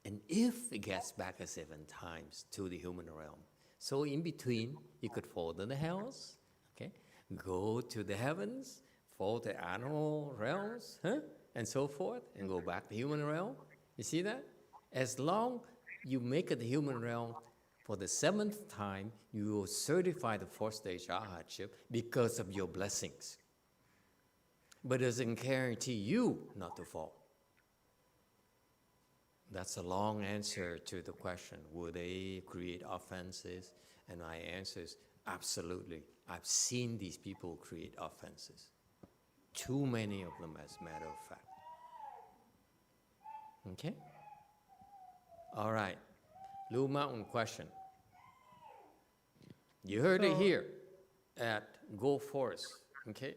and if it gets back 7 times to the human realm. So in between, you could fall to the hells, okay? Go to the heavens, fall to animal realms, and so forth, and go back to human realm. You see that? As long you make it the human realm for the 7th time, you will certify the 4th stage arhatship because of your blessings. But it doesn't guarantee you not to fall. That's a long answer to the question, will they create offenses? And my answer is absolutely. I've seen these people create offenses. Too many of them, as a matter of fact. Okay? All right. Blue Mountain question. You heard it here at Go Force, okay?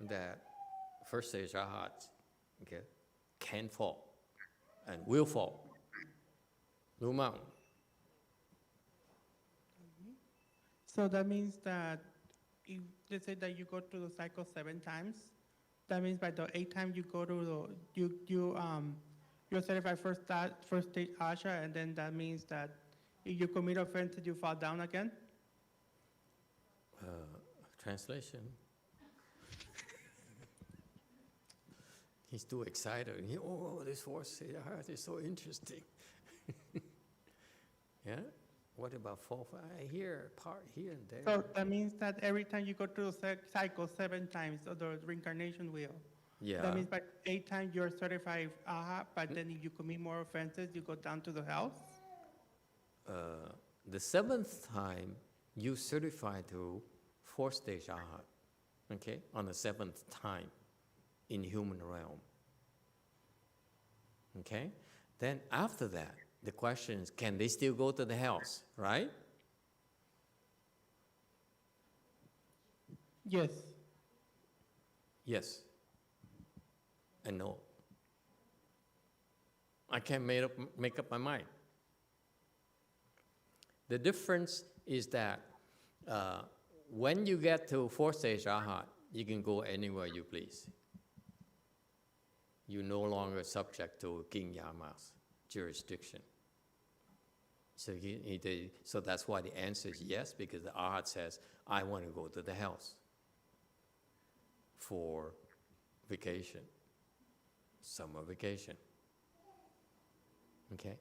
That 1st stage arhats, okay, can fall and will fall. Blue Mountain. So that means that if they say that you go through the cycle 7 times, that means by the 8th time you go to the you're certified first stage asha, and then that means that if you commit offenses, you fall down again. Translation. He's too excited. Oh, this 4th stage arhat is so interesting. Yeah? What about 4, 5? I hear part here and there. So that means that every time you go through the cycle 7 times of the reincarnation wheel, Yeah. that means by 8th time you're certified aha, but then if you commit more offenses, you go down to the hells. The 7th time, you certify to 4th stage arhat, okay, on the 7th time in human realm. Okay? Then after that, the question is, can they still go to the hells, right? Yes. Yes. And no. I can't make up my mind. The difference is that when you get to 4th stage arhat, you can go anywhere you please. You're no longer subject to King Yama's jurisdiction. So, so that's why the answer is yes, because the arhat says, I want to go to the hells for vacation, summer vacation. Okay?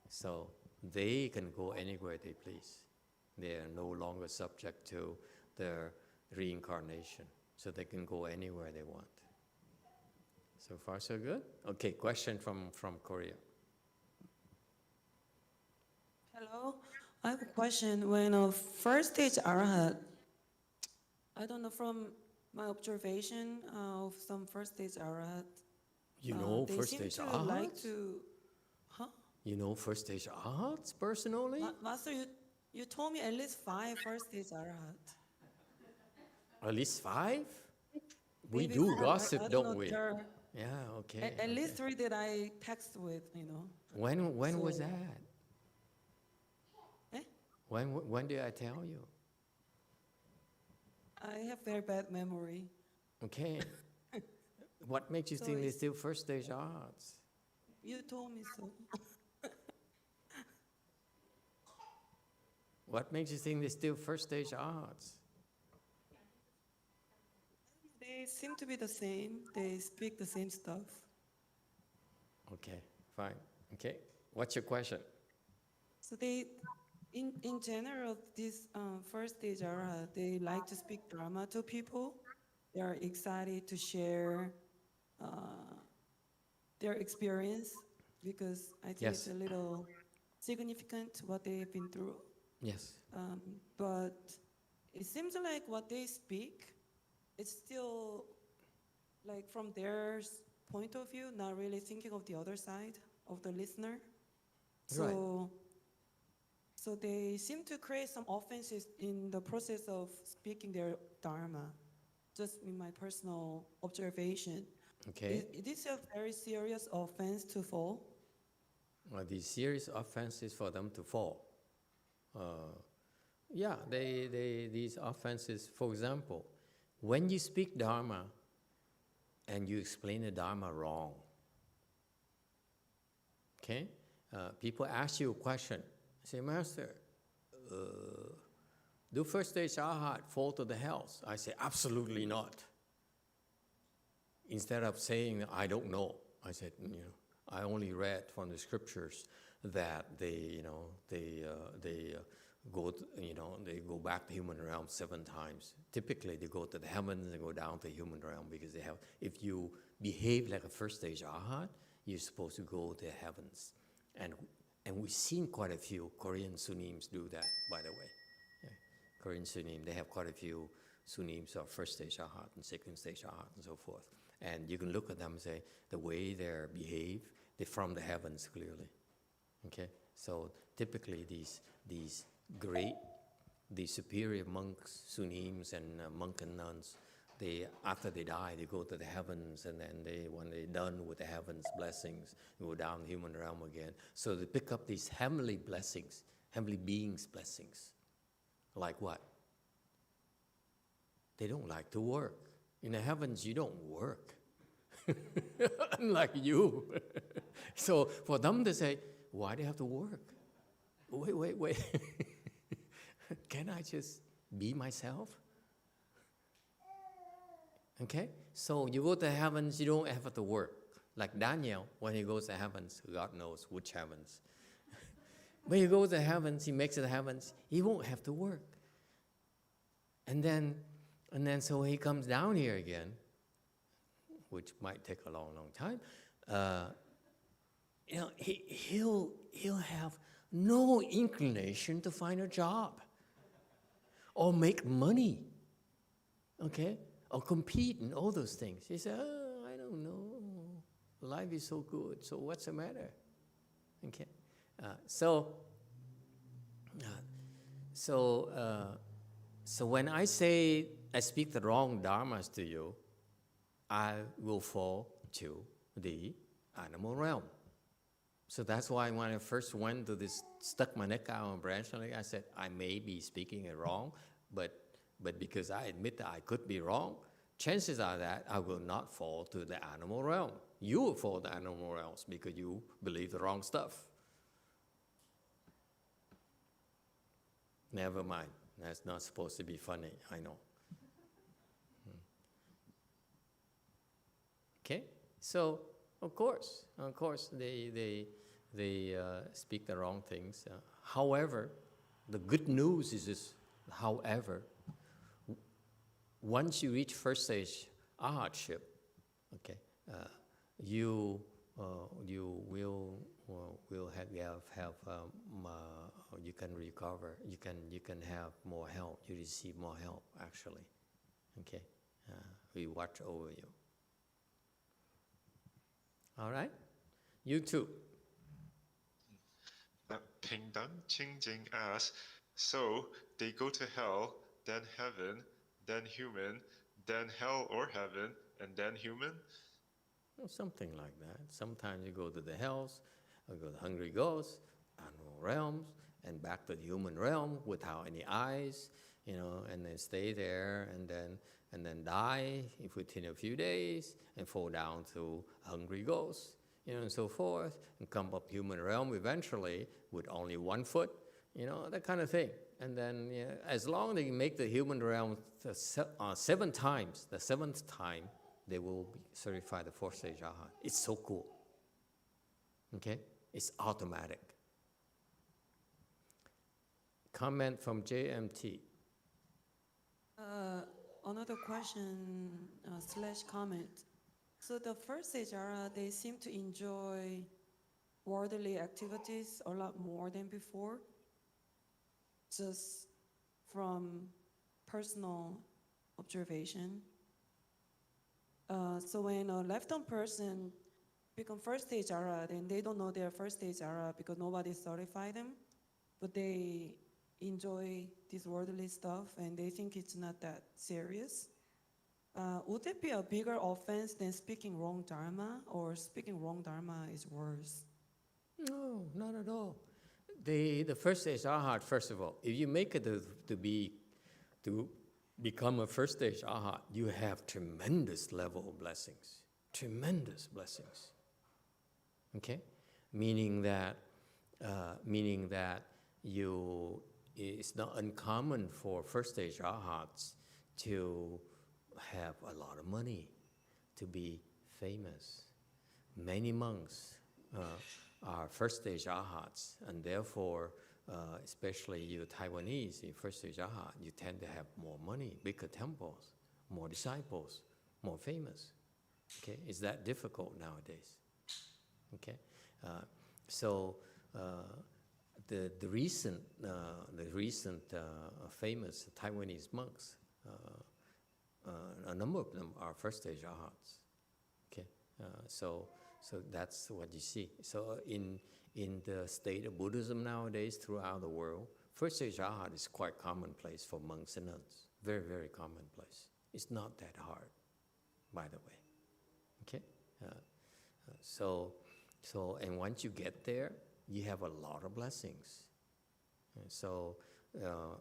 So they can go anywhere they please. They are no longer subject to their reincarnation. So they can go anywhere they want. So far, so good? Okay, question from Korea. Hello, I have a question. When a 1st stage arhat, I don't know, from my observation of some 1st stage arhat, You know, they 1st seem stage to arhats? like to, huh? You know first stage arhats personally? Master, you told me at least 5 first stage arahat. At least 5? We Maybe do 4, gossip, I don't don't know, we? there are Yeah, okay. at okay. least 3 that I text with, you know. When was So- that? Eh? When did I tell you? I have very bad memory. Okay. What makes you So think they're it's- still first stage arts? You told me so. What makes you think they're still first stage arts? They seem to be the same. They speak the same stuff. Okay, fine. Okay, what's your question? So they, in general, this first stage arahat, they like to speak Dharma to people. They are excited to share their experience because I think it's Yes. a little significant what they've been through. Yes. But it seems like what they speak, it's still like from their point of view, not really thinking of the other side of the listener. So, so they seem to create some offenses in the process of speaking their Dharma, just in my personal observation. Okay. Is this a very serious offense to fall? The serious offenses for them to fall. Yeah, these offenses, for example, when you speak Dharma and you explain the Dharma wrong, okay? People ask you a question. Say, Master, do first stage arhat fall to the hells? I say, absolutely not. Instead of saying, I don't know, I said, I only read from the scriptures that they go back to human realm 7 times. Typically, they go to the heavens and go down to human realm because they have. If you behave like a first stage arhat, you're supposed to go to heavens, and we've seen quite a few Korean Sunims do that. By the way, yeah. Korean Sunim, they have quite a few Sunims of first stage arhat and second stage arhat and so forth. And you can look at them and say the way they behave, they're from the heavens clearly. Okay, so typically these superior monks, Sunims, and monk and nuns, after they die, they go to the heavens, and then when they're done with the heavens blessings, they go down the human realm again. So they pick up these heavenly blessings, heavenly beings' blessings. Like what? They don't like to work. In the heavens, you don't work. Unlike you. So for them to say, why do they have to work? Wait. Can I just be myself? Okay? So you go to heavens, you don't have to work. Like Daniel, when he goes to heavens, God knows which heavens. When he goes to heavens, he makes it heavens, he won't have to work. And then so he comes down here again, which might take a long time. He'll have no inclination to find a job or make money, okay, or compete and all those things. He said, I don't know, life is so good, so what's the matter? Okay, so when I say I speak the wrong dharmas to you, I will fall to the animal realm. So that's why when I first went to this, stuck my neck out on branch, I said, I may be speaking it wrong, but because I admit that I could be wrong, chances are that I will not fall to the animal realm. You will fall to animal realms because you believe the wrong stuff. Never mind. That's not supposed to be funny, I know. Okay? So, of course, they speak the wrong things. However, the good news is this, however, once you reach first stage arhatship, okay, you will have you can recover. You can have more help. You receive more help actually. Okay, we watch over you. All right, you too. Pingdan Qingjing asks, so they go to hell, then heaven, then human, then hell or heaven, and then human? Well, something like that. Sometimes you go to the hells, or go to hungry ghosts, animal realms, and back to the human realm without any eyes, and then stay there, and then die if within a few days, and fall down to hungry ghosts, and so forth, and come up human realm eventually with only 1 foot, that kind of thing. And then as long as you make the human realm 7 times, the 7th time, they will be certified the 4th stage arhat. It's so cool. Okay? It's automatic. Comment from JMT. Another question / comment. So the first stage arhat, they seem to enjoy worldly activities a lot more than before, just from personal observation. So when a left-hand person become first stage arhat, and they don't know they're first stage arhat because nobody certified them, but they enjoy this worldly stuff and they think it's not that serious. Would it be a bigger offense than speaking wrong Dharma, or speaking wrong Dharma is worse? No, not at all. The first stage arhat, first of all, if you make it to become a first stage arhat, you have tremendous level of blessings. Tremendous blessings. Okay? Meaning that it's not uncommon for first stage arhats to have a lot of money, to be famous. Many monks are first stage arhats, and therefore, especially you Taiwanese, in first stage arhat, you tend to have more money, bigger temples, more disciples, more famous. Okay, it's that difficult nowadays. Okay, so the recent famous Taiwanese monks, a number of them are first stage arhats. Okay, so that's what you see. So in the state of Buddhism nowadays throughout the world, first stage arhat is quite commonplace for monks and nuns. Very, very commonplace. It's not that hard, by the way. Okay, so and once you get there, you have a lot of blessings. And so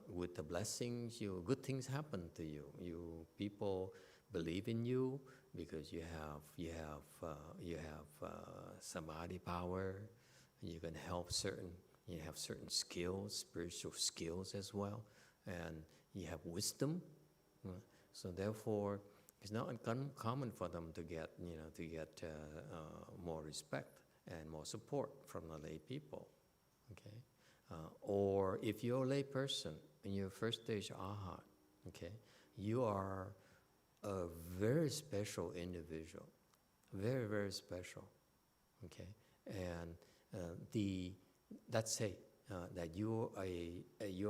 with the blessings, good things happen to you. People believe in you because you have samadhi power. You can help you have certain skills, spiritual skills as well, and you have wisdom. So therefore, it's not uncommon for them to get more respect and more support from the lay people. Okay, or if you're a lay person and you're first stage arhat, okay, you are a very special individual, very, very special. Okay, and let's say that you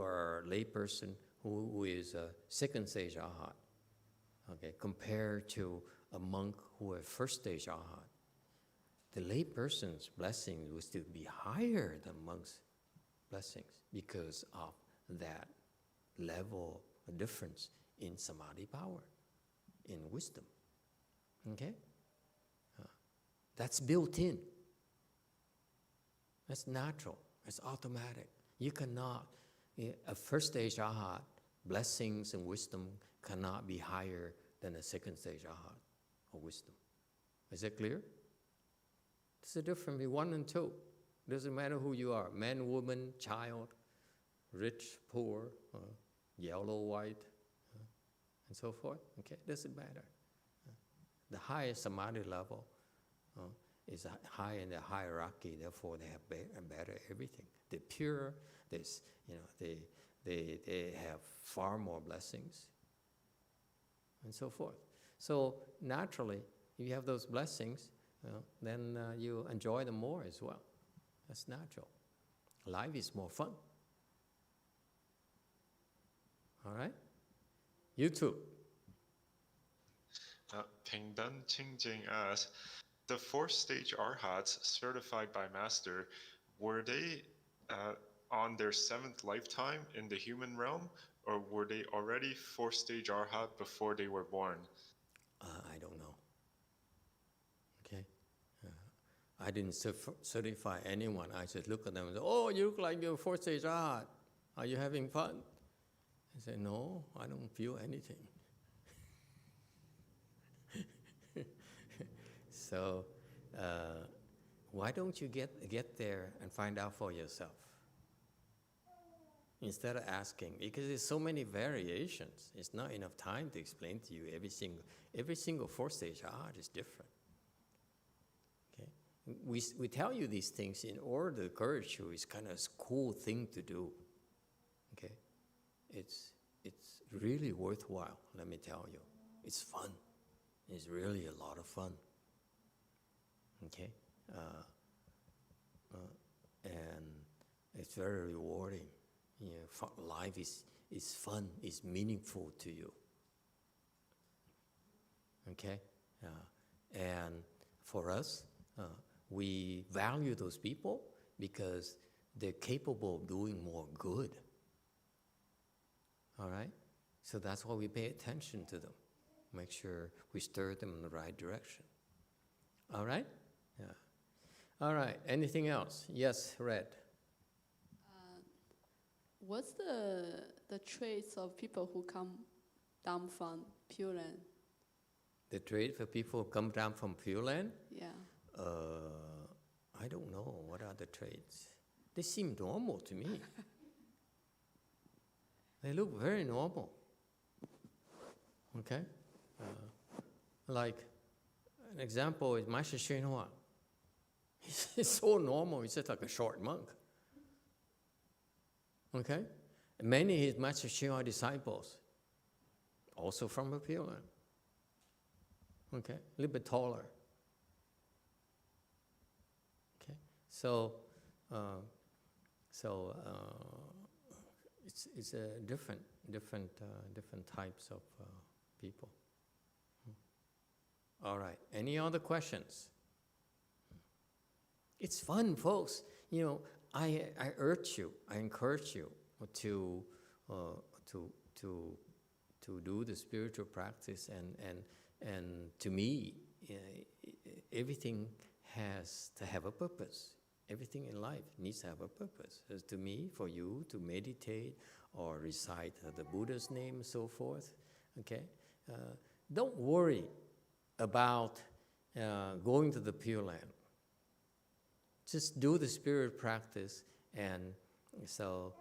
are a lay person who is a second stage arhat. Okay, compared to a monk who is first stage arhat, the lay person's blessings will still be higher than monk's blessings because of that level of difference in samadhi power, in wisdom. Okay? That's built in. That's natural. It's automatic. You cannot, a first stage arhat, blessings and wisdom cannot be higher than a second stage arhat of wisdom. Is that clear? There's a difference between 1 and 2. Doesn't matter who you are, man, woman, child, rich, poor, yellow, white, and so forth. Okay, doesn't matter. The highest samadhi level is high in the hierarchy. Therefore, they have better everything. They're pure. They have far more blessings, and so forth. So naturally, if you have those blessings, then you enjoy them more as well. That's natural. Life is more fun. All right? You too. Pingdan Qingjing asks, the 4th stage arhats certified by master, were they on their 7th lifetime in the human realm, or were they already 4th stage arhat before they were born? I don't know. Okay? I didn't certify anyone. I just look at them and say, oh, you look like you're 4th stage arhat. Are you having fun? I say, no, I don't feel anything. So, why don't you get there and find out for yourself? Instead of asking, because there's so many variations. It's not enough time to explain to you every single 4th stage art is different. Okay, we tell you these things in order to encourage you. It's kind of a cool thing to do. Okay, it's really worthwhile. Let me tell you, it's fun. It's really a lot of fun. Okay, and it's very rewarding. You know, life is fun, is meaningful to you. Okay? And for us, we value those people because they're capable of doing more good. All right? So that's why we pay attention to them. Make sure we stir them in the right direction. All right? Yeah. All right. Anything else? Yes, Red. What's the traits of people who come down from Pure Land? The trait for people who come down from Pure Land? Yeah. I don't know. What are the traits? They seem normal to me. They look very normal. Okay? Like, an example is Master YongHua. He's so normal, he's just like a short monk. Okay? And many of his Master YongHua disciples, also from the Pure Land. Okay? A little bit taller. Okay? So it's a different types of people. All right. Any other questions? It's fun, folks. You know, I urge you, I encourage you to do the spiritual practice, and to me, everything has to have a purpose. Everything in life needs to have a purpose. As to me, for you to meditate or recite the Buddha's name and so forth. Okay, don't worry about going to the Pure Land. Just do the spirit practice, and so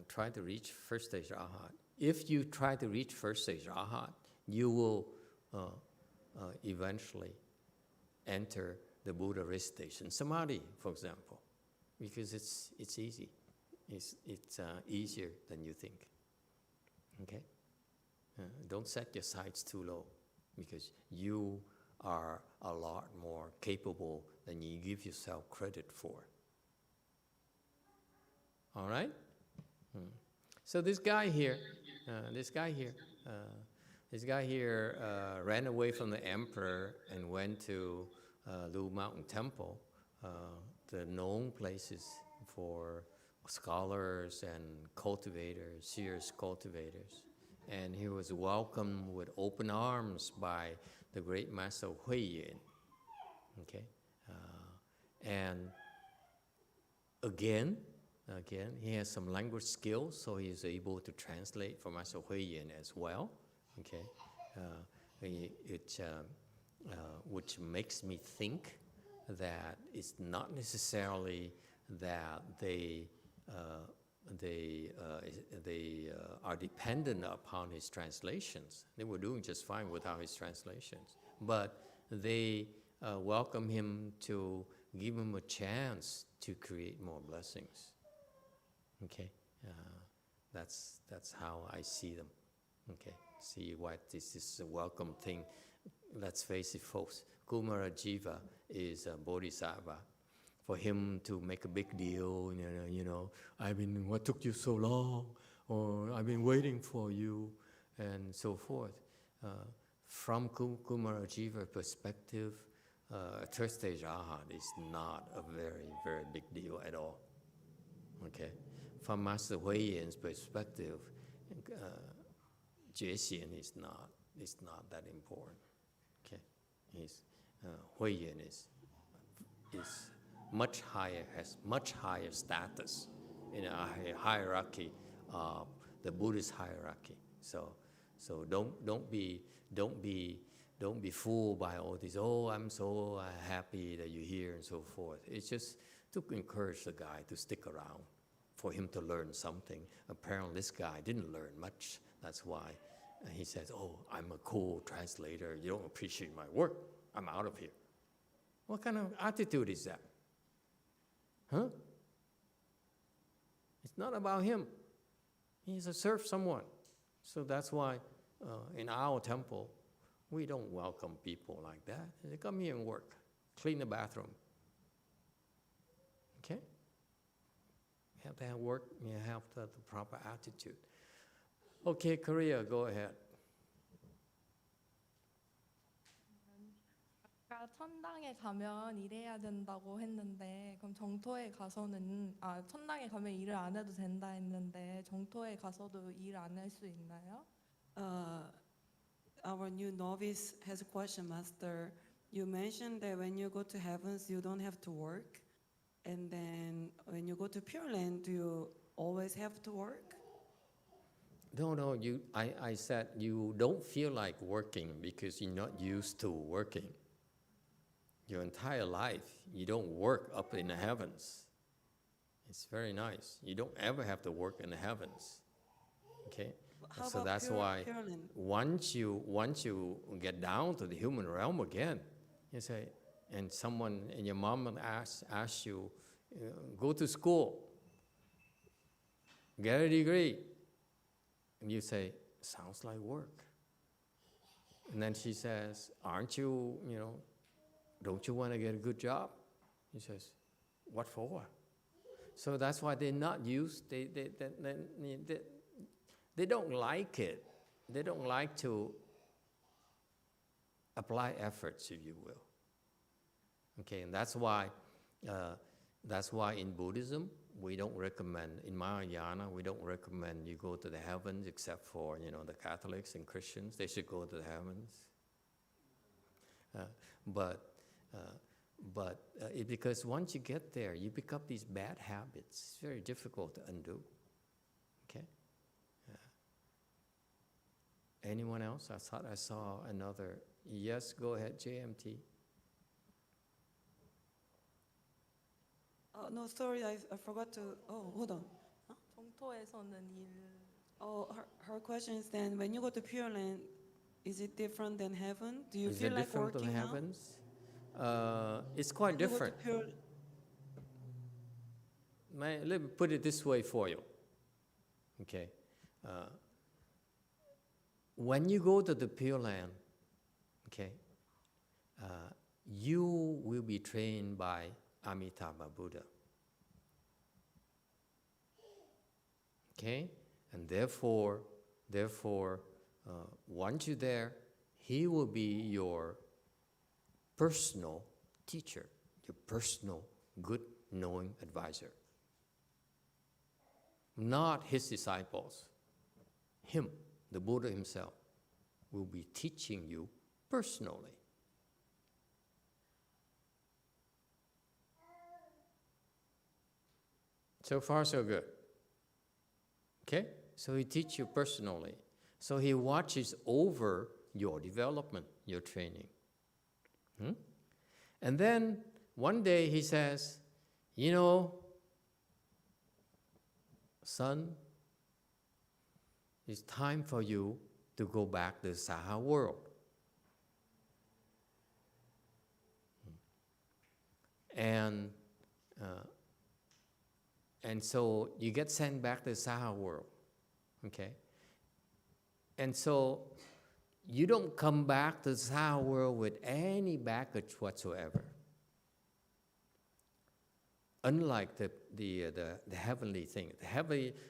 try to reach 1st stage arhat. If you try to reach 1st stage arhat, you will eventually enter the Buddha recitation samadhi, for example, because it's easy. It's easier than you think. Okay, don't set your sights too low, because you are a lot more capable than you give yourself credit for. All right? So this guy here ran away from the emperor and went to Lu Mountain Temple, the known places for scholars and cultivators, serious cultivators. And he was welcomed with open arms by the great master Huiyin. Okay, and again, he has some language skills, so he is able to translate for Master Huiyin as well. Okay, which makes me think that it's not necessarily that they are dependent upon his translations. They were doing just fine without his translations. But they welcome him to give him a chance to create more blessings. Okay, that's how I see them. Okay, see what this is a welcome thing. Let's face it, folks. Kumara Jiva is a bodhisattva. For him to make a big deal, what took you so long, or I've been waiting for you, and so forth. From Kumara Jiva perspective, third stage arhat is not a very, very big deal at all. Okay? From Master Huiyan's perspective, GFCMC is not that important. Okay? Huiyan is much higher, has much higher status in a hierarchy of the Buddhist hierarchy. So don't be fooled by all this. Oh, I'm so happy that you're here and so forth. It's just to encourage the guy to stick around, for him to learn something. Apparently, this guy didn't learn much. That's why he says, "Oh, I'm a cool translator. You don't appreciate my work. I'm out of here." What kind of attitude is that? Huh? It's not about him. He's to serve someone. So that's why in our temple, we don't welcome people like that. They come here and work, clean the bathroom. Okay? You have to have work, you have to have the proper attitude. Okay, Korea, go ahead. 아까 천당에 가면 일해야 된다고 했는데 그럼 정토에 가서는 천당에 가면 일을 안 해도 된다 했는데 정토에 가서도 일 안 할 수 있나요? Our new novice has a question, Master. You mentioned that when you go to heavens, you don't have to work. And then when you go to Pure Land, do you always have to work? No, I said you don't feel like working because you're not used to working. Your entire life, you don't work up in the heavens. It's very nice. You don't ever have to work in the heavens. Okay? How So about that's why Pure Land? once you get down to the human realm again, you say, and someone and your mom asks you, go to school, get a degree, and you say, sounds like work. And then she says, aren't you, don't you want to get a good job? He says, what for? So that's why they're not used, they don't like it. They don't like to apply efforts, if you will. Okay, and that's why in Buddhism, we don't recommend, in Mahayana, we don't recommend you go to the heavens except for, the Catholics and Christians. They should go to the heavens. Because once you get there, you pick up these bad habits. It's very difficult to undo. Okay? Anyone else? I thought I saw another. Yes, go ahead, JMT. Oh, no, sorry, I forgot to. Oh, hold on. 정토에서는 일 Oh, her question is then, when you go to Pure Land, is it different than heaven? Do you Is feel it like different working to now? heavens? It's quite When you go to different. Pure- Let me put it this way for you. Okay. When you go to the Pure Land, okay, you will be trained by Amitabha Buddha. Okay? And therefore, once you're there, he will be your personal teacher, your personal good knowing advisor. Not his disciples. Him, the Buddha himself, will be teaching you personally. So far, so good. Okay? So he teaches you personally. So he watches over your development, your training. And then one day he says, son, it's time for you to go back to the Saha world. And so you get sent back to the Saha world, okay? And so you don't come back to the Saha world with any baggage whatsoever. Unlike the heavenly thing, the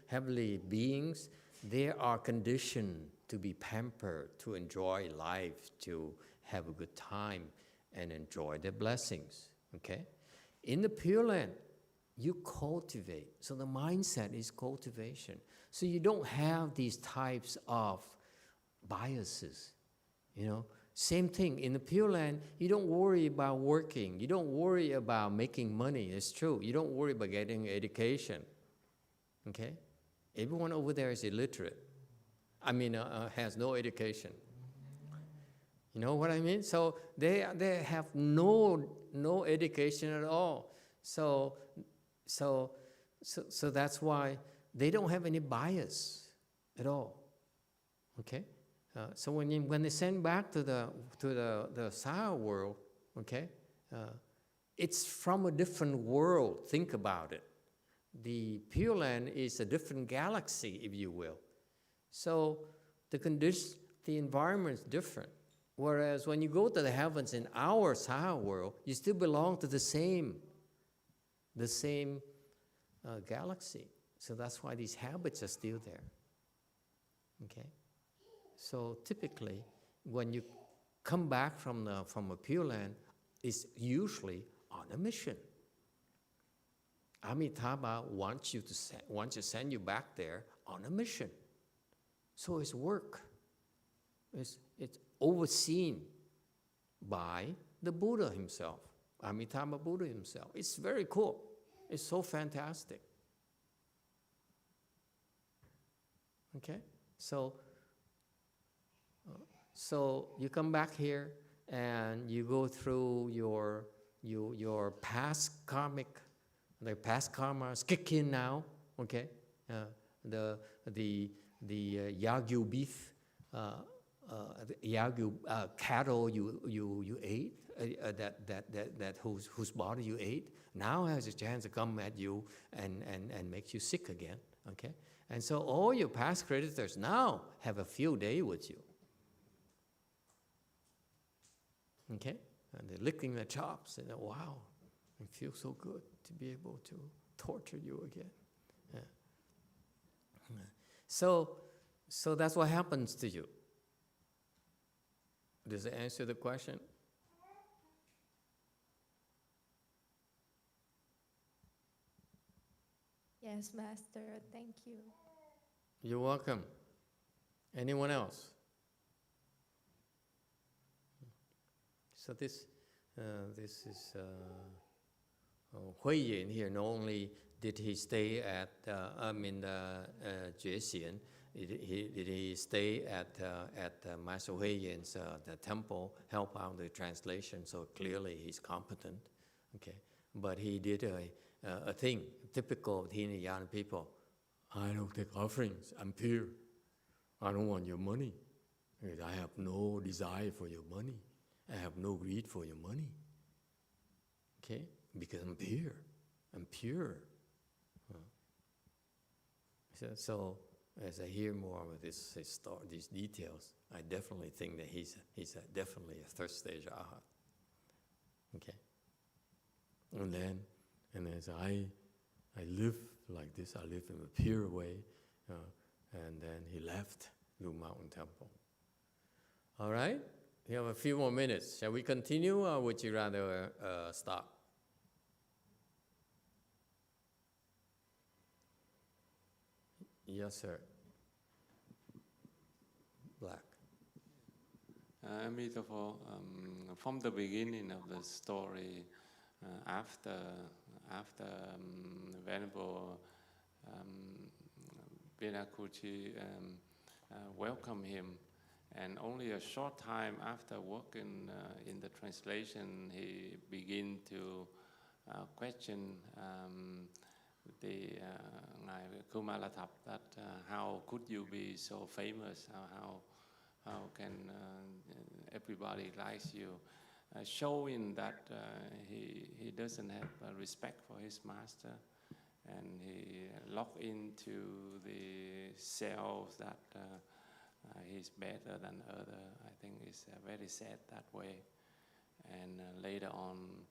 heavenly beings, they are conditioned to be pampered, to enjoy life, to have a good time, and enjoy the blessings, okay? In the Pure Land, you cultivate. So the mindset is cultivation. So you don't have these types of biases, you know? Same thing, in the Pure Land, you don't worry about working. You don't worry about making money, it's true. You don't worry about getting education, okay? Everyone over there is illiterate. I mean, has no education. You know what I mean? So they have no education at all. So that's why they don't have any bias at all. Okay. So when they send back to the Saha world, okay, it's from a different world. Think about it. The Pure Land is a different galaxy, if you will. So the environment is different. Whereas when you go to the heavens in our Saha world, you still belong to the same galaxy. So that's why these habits are still there. Okay. So typically, when you come back from a Pure Land, it's usually on a mission. Amitabha wants to send you back there on a mission. So it's work. It's overseen by the Buddha himself, Amitabha Buddha himself. It's very cool. It's so fantastic. Okay? So you come back here and you go through your past karmic. The past karma is kick in now, okay? The Yagyu beef, Yagyu cattle you ate, whose body you ate, now has a chance to come at you and makes you sick again, okay? And so all your past creditors now have a field day with you, okay? And they're licking their chops and wow, it feels so good to be able to torture you again. Yeah. So that's what happens to you. Does it answer the question? Yes, Master. Thank you. You're welcome. Anyone else? So this is Hui Yin here. Not only did he stay at GFCMC, did he stay at Master Hui Yin's the temple, help out the translation. So clearly he's competent. Okay, but he did a thing typical of Hinayana people. I don't take offerings. I'm pure. I don't want your money. I have no desire for your money. I have no greed for your money. Okay? Because I'm pure. I'm pure. So as I hear more of these details, I definitely think that he's definitely a third stage arhat. Okay? And then as I live like this, I live in a pure way, and then he left Blue Mountain Temple. All right? We have a few more minutes. Shall we continue, or would you rather stop? Yes, sir. Black. Emitofuo, from the beginning of the story, after Venerable Benakuchi welcomed him, and only a short time after working in the translation, he began to question the Ngài Kumalathap that how could you be so famous? How can everybody likes you? Showing that he doesn't have respect for his master, and he locked into the self that he's better than other. I think it's very sad that way. And later on,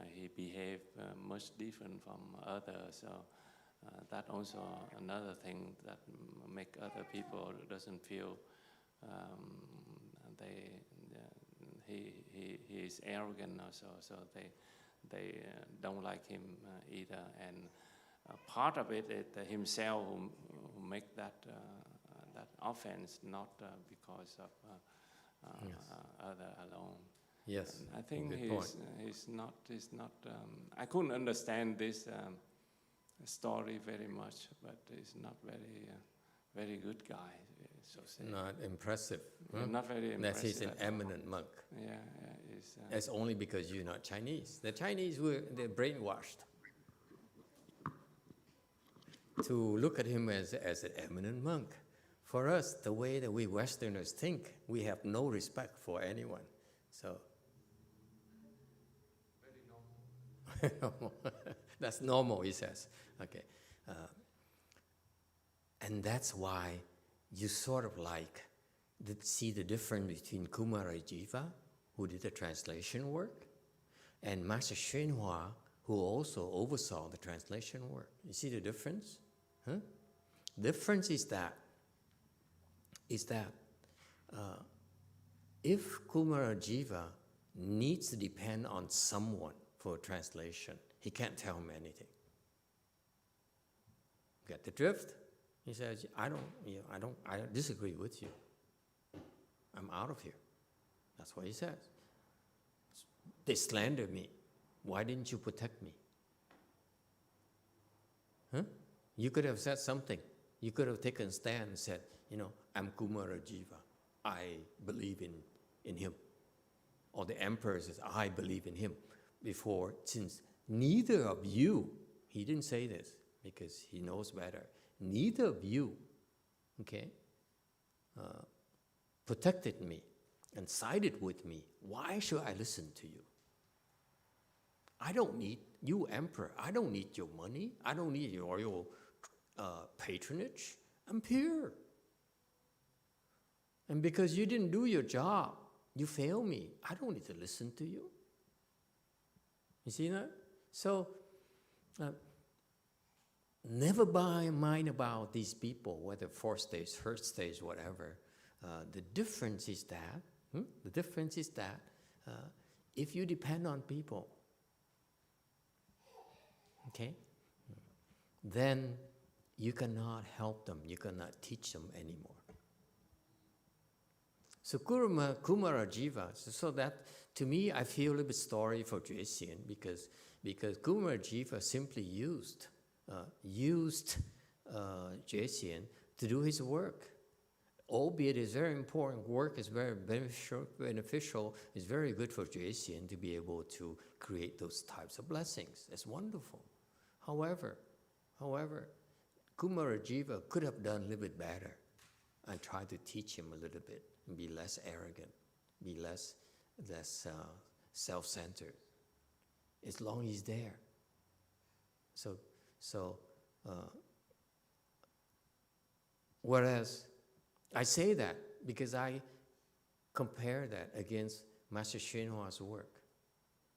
he behaved much different from others. So that also another thing that make other people doesn't feel he is arrogant also, so they don't like him either. And part of it is himself who make that offense, not because of other alone. Yes. And I think good point. he's not. I couldn't understand this story very much, but he's not very good guy. So say. Not impressive. Yeah, not very That impressive. he's an at all. eminent monk. Yeah, it's, That's only because you're not Chinese. The Chinese they're brainwashed to look at him as an eminent monk. For us, the way that we Westerners think, we have no respect for anyone. So very normal. That's normal, he says. Okay, and that's why you sort of like see the difference between Kumarajiva, who did the translation work, and Master YongHua, who also oversaw the translation work. You see the difference? Huh? Difference is that if Kumarajiva needs to depend on someone for translation, he can't tell him anything. Get the drift? He says, I disagree with you. I'm out of here. That's what he says. They slandered me. Why didn't you protect me? Huh? You could have said something. You could have taken a stand and said, I'm Kumarajiva. I believe in him. Or the emperor says, I believe in him. Before, since neither of you, he didn't say this because he knows better, neither of you, protected me and sided with me. Why should I listen to you? I don't need you, emperor. I don't need your money. I don't need your royal patronage. I'm pure. And because you didn't do your job, you fail me. I don't need to listen to you. You see that? So, never mind about these people, whether fourth stage, third stage, whatever. The difference is that, if you depend on people, then you cannot help them, you cannot teach them anymore. So Kumarajiva, so that to me, I feel a little bit sorry for Jue because Kumarajiva simply used Jue to do his work. Albeit it's very important work, is very beneficial, it's very good for Jue to be able to create those types of blessings. It's wonderful. However, Kumarajiva could have done a little bit better and try to teach him a little bit and be less arrogant, be less self-centered, as long as he's there. Whereas I say that because I compare that against Master YongHua's work.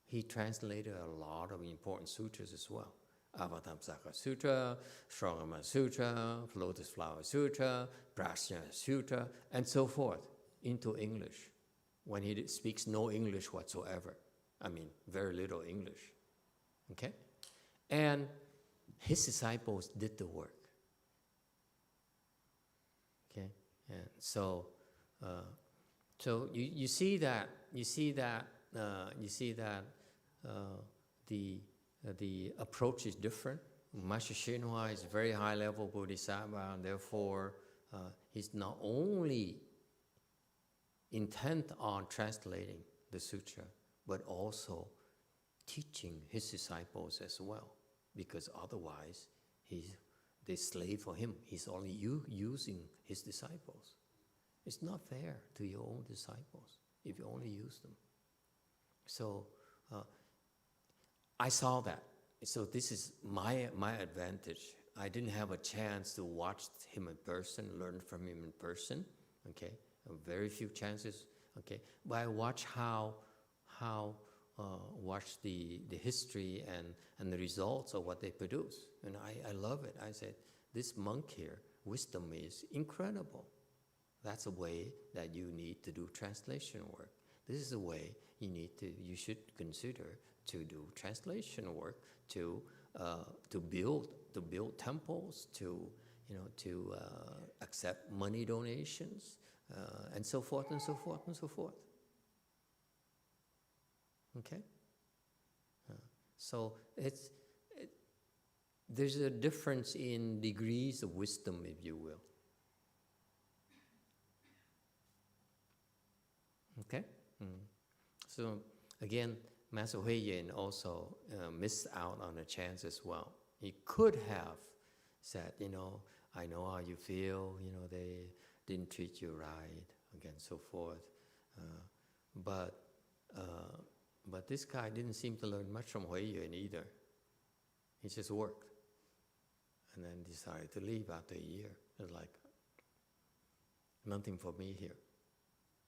He translated a lot of important sutras as well. Avatamsaka Sutra, Strongama Sutra, Lotus Flower Sutra, Prajna Sutra, and so forth into English when he speaks no English whatsoever. I mean, very little English. Okay? And his disciples did the work. Okay? And so you see that the approach is different. Master YongHua is a very high level bodhisattva, and therefore he's not only intent on translating the sutra, but also teaching his disciples as well, because otherwise they slave for him. He's only using his disciples. It's not fair to your own disciples if you only use them. So I saw that. So this is my advantage. I didn't have a chance to watch him in person, learn from him in person. Okay, very few chances. Okay, but I watch watch the history and the results of what they produce, and I love it. I said, this monk here, wisdom is incredible. That's a way that you need to do translation work. this is the way you should consider to do translation work, to build temples, to accept money donations, and so forth and so forth and so forth. Okay, so there's a difference in degrees of wisdom, if you will. Okay, so again, Master Huiyin also missed out on a chance as well. He could have said, I know how you feel, they didn't treat you right, again, so forth. But this guy didn't seem to learn much from Huiyin either. He just worked and then decided to leave after a year. It was like, nothing for me here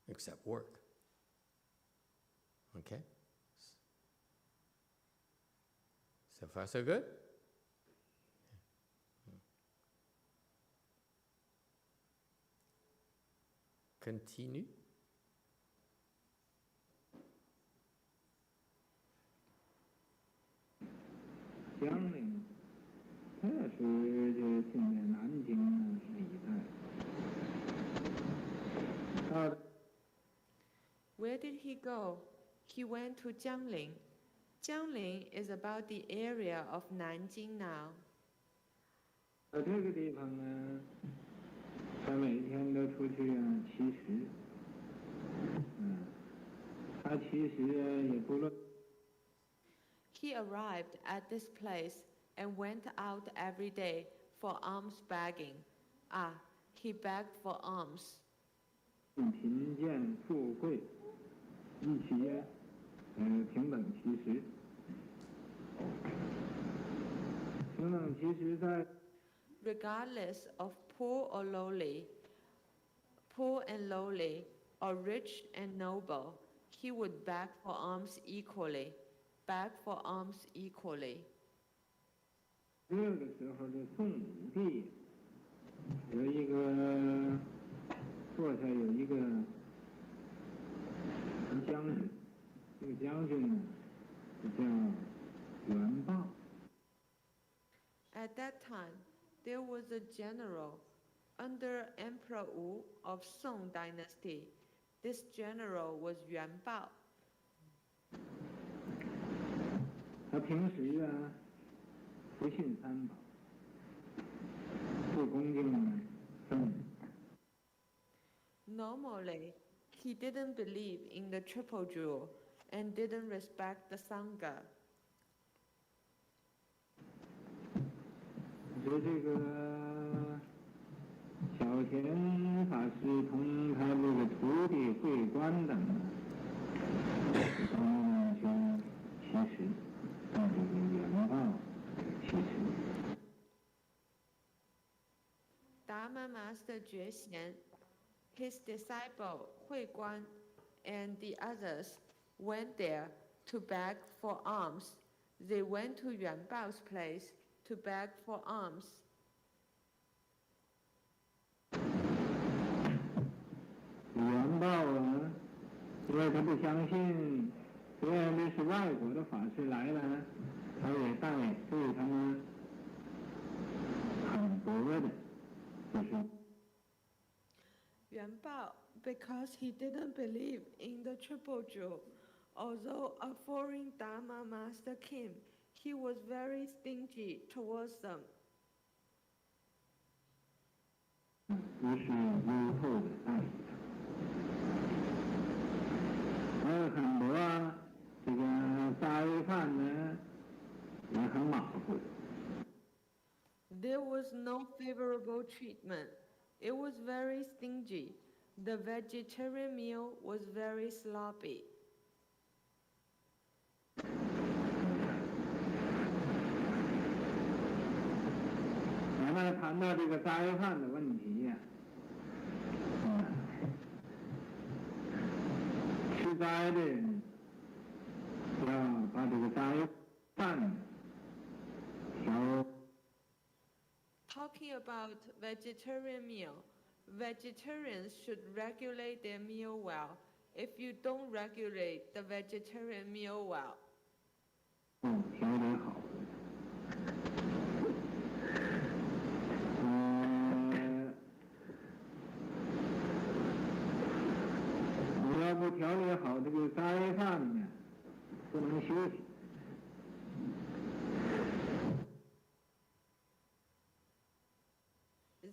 except work. Okay? So far, so good? Continue. Jiangling, 他也是就现在南京那一带。Where did he go? He went to Jiangling. Jiangling is about the area of Nanjing now. 这个地方呢，他每天都出去乞食。他其实也不论。He arrived at this place and went out every day for alms begging. He begged for alms. 贫贱富贵一起平等其实。平等其实在。Regardless of poor or lowly, poor and lowly, or rich and noble, he would beg for alms equally. Beg for alms equally. 这个时候的宋武帝有一个坐下有一个将军，这个将军呢叫元霸。At that time, there was a general under Emperor Wu of Song Dynasty. This general was Yuan Bao. 他平时不信三宝，不恭敬圣人。Normally, he didn't believe in the triple jewel and didn't respect the Sangha. 所以这个小田法师同他这个徒弟会官等去乞食，让这个元霸乞食。Dharma Master Jue Xian, his disciple Hui Guan, and the others went there to beg for alms. They went to Yuan Bao's place to beg for alms. 元霸因为他不相信，虽然这是外国的法师来了，他也对他们很薄的，就是。Yuan Bao, because he didn't believe in the triple jewel, although a foreign Dharma master came, he was very stingy towards them. 不是优厚的待遇他，很多这个杀人犯呢也很马虎。There was no favorable treatment. It was very stingy. The vegetarian meal was very sloppy. 咱们谈到这个杀人犯的问题呀，吃斋的人要把这个杀人犯调。Talking about vegetarian meal, vegetarians should regulate their meal well if you don't regulate the vegetarian meal well. 调理好。你要不调理好这个斋饭呢，不能休息。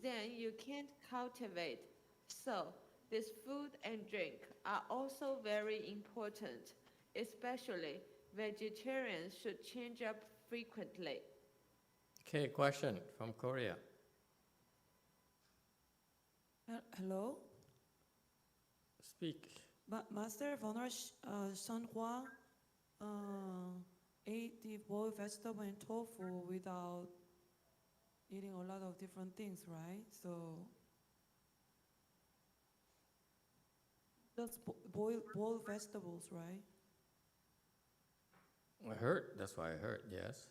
Then you can't cultivate. So, this food and drink are also very important. Especially, vegetarians should change up frequently. Okay, question from Korea. Hello? Speak. Master Venerable YongHua ate the boiled vegetable and tofu without eating a lot of different things, right? So just boiled vegetables, right? I heard, that's why I heard, yes.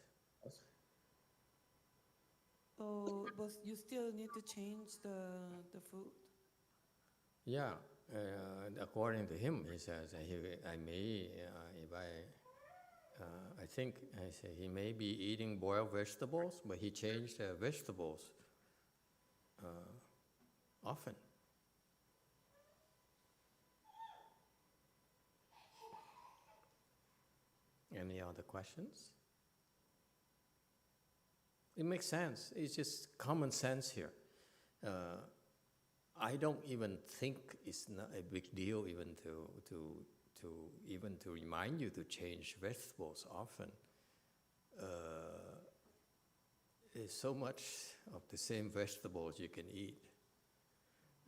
So, but you still need to change the food. Yeah, according to him, he says I may, I think I say he may be eating boiled vegetables, but he changed vegetables often. Any other questions? It makes sense. It's just common sense here. I don't even think it's not a big deal even to remind you to change vegetables often. There's so much of the same vegetables you can eat.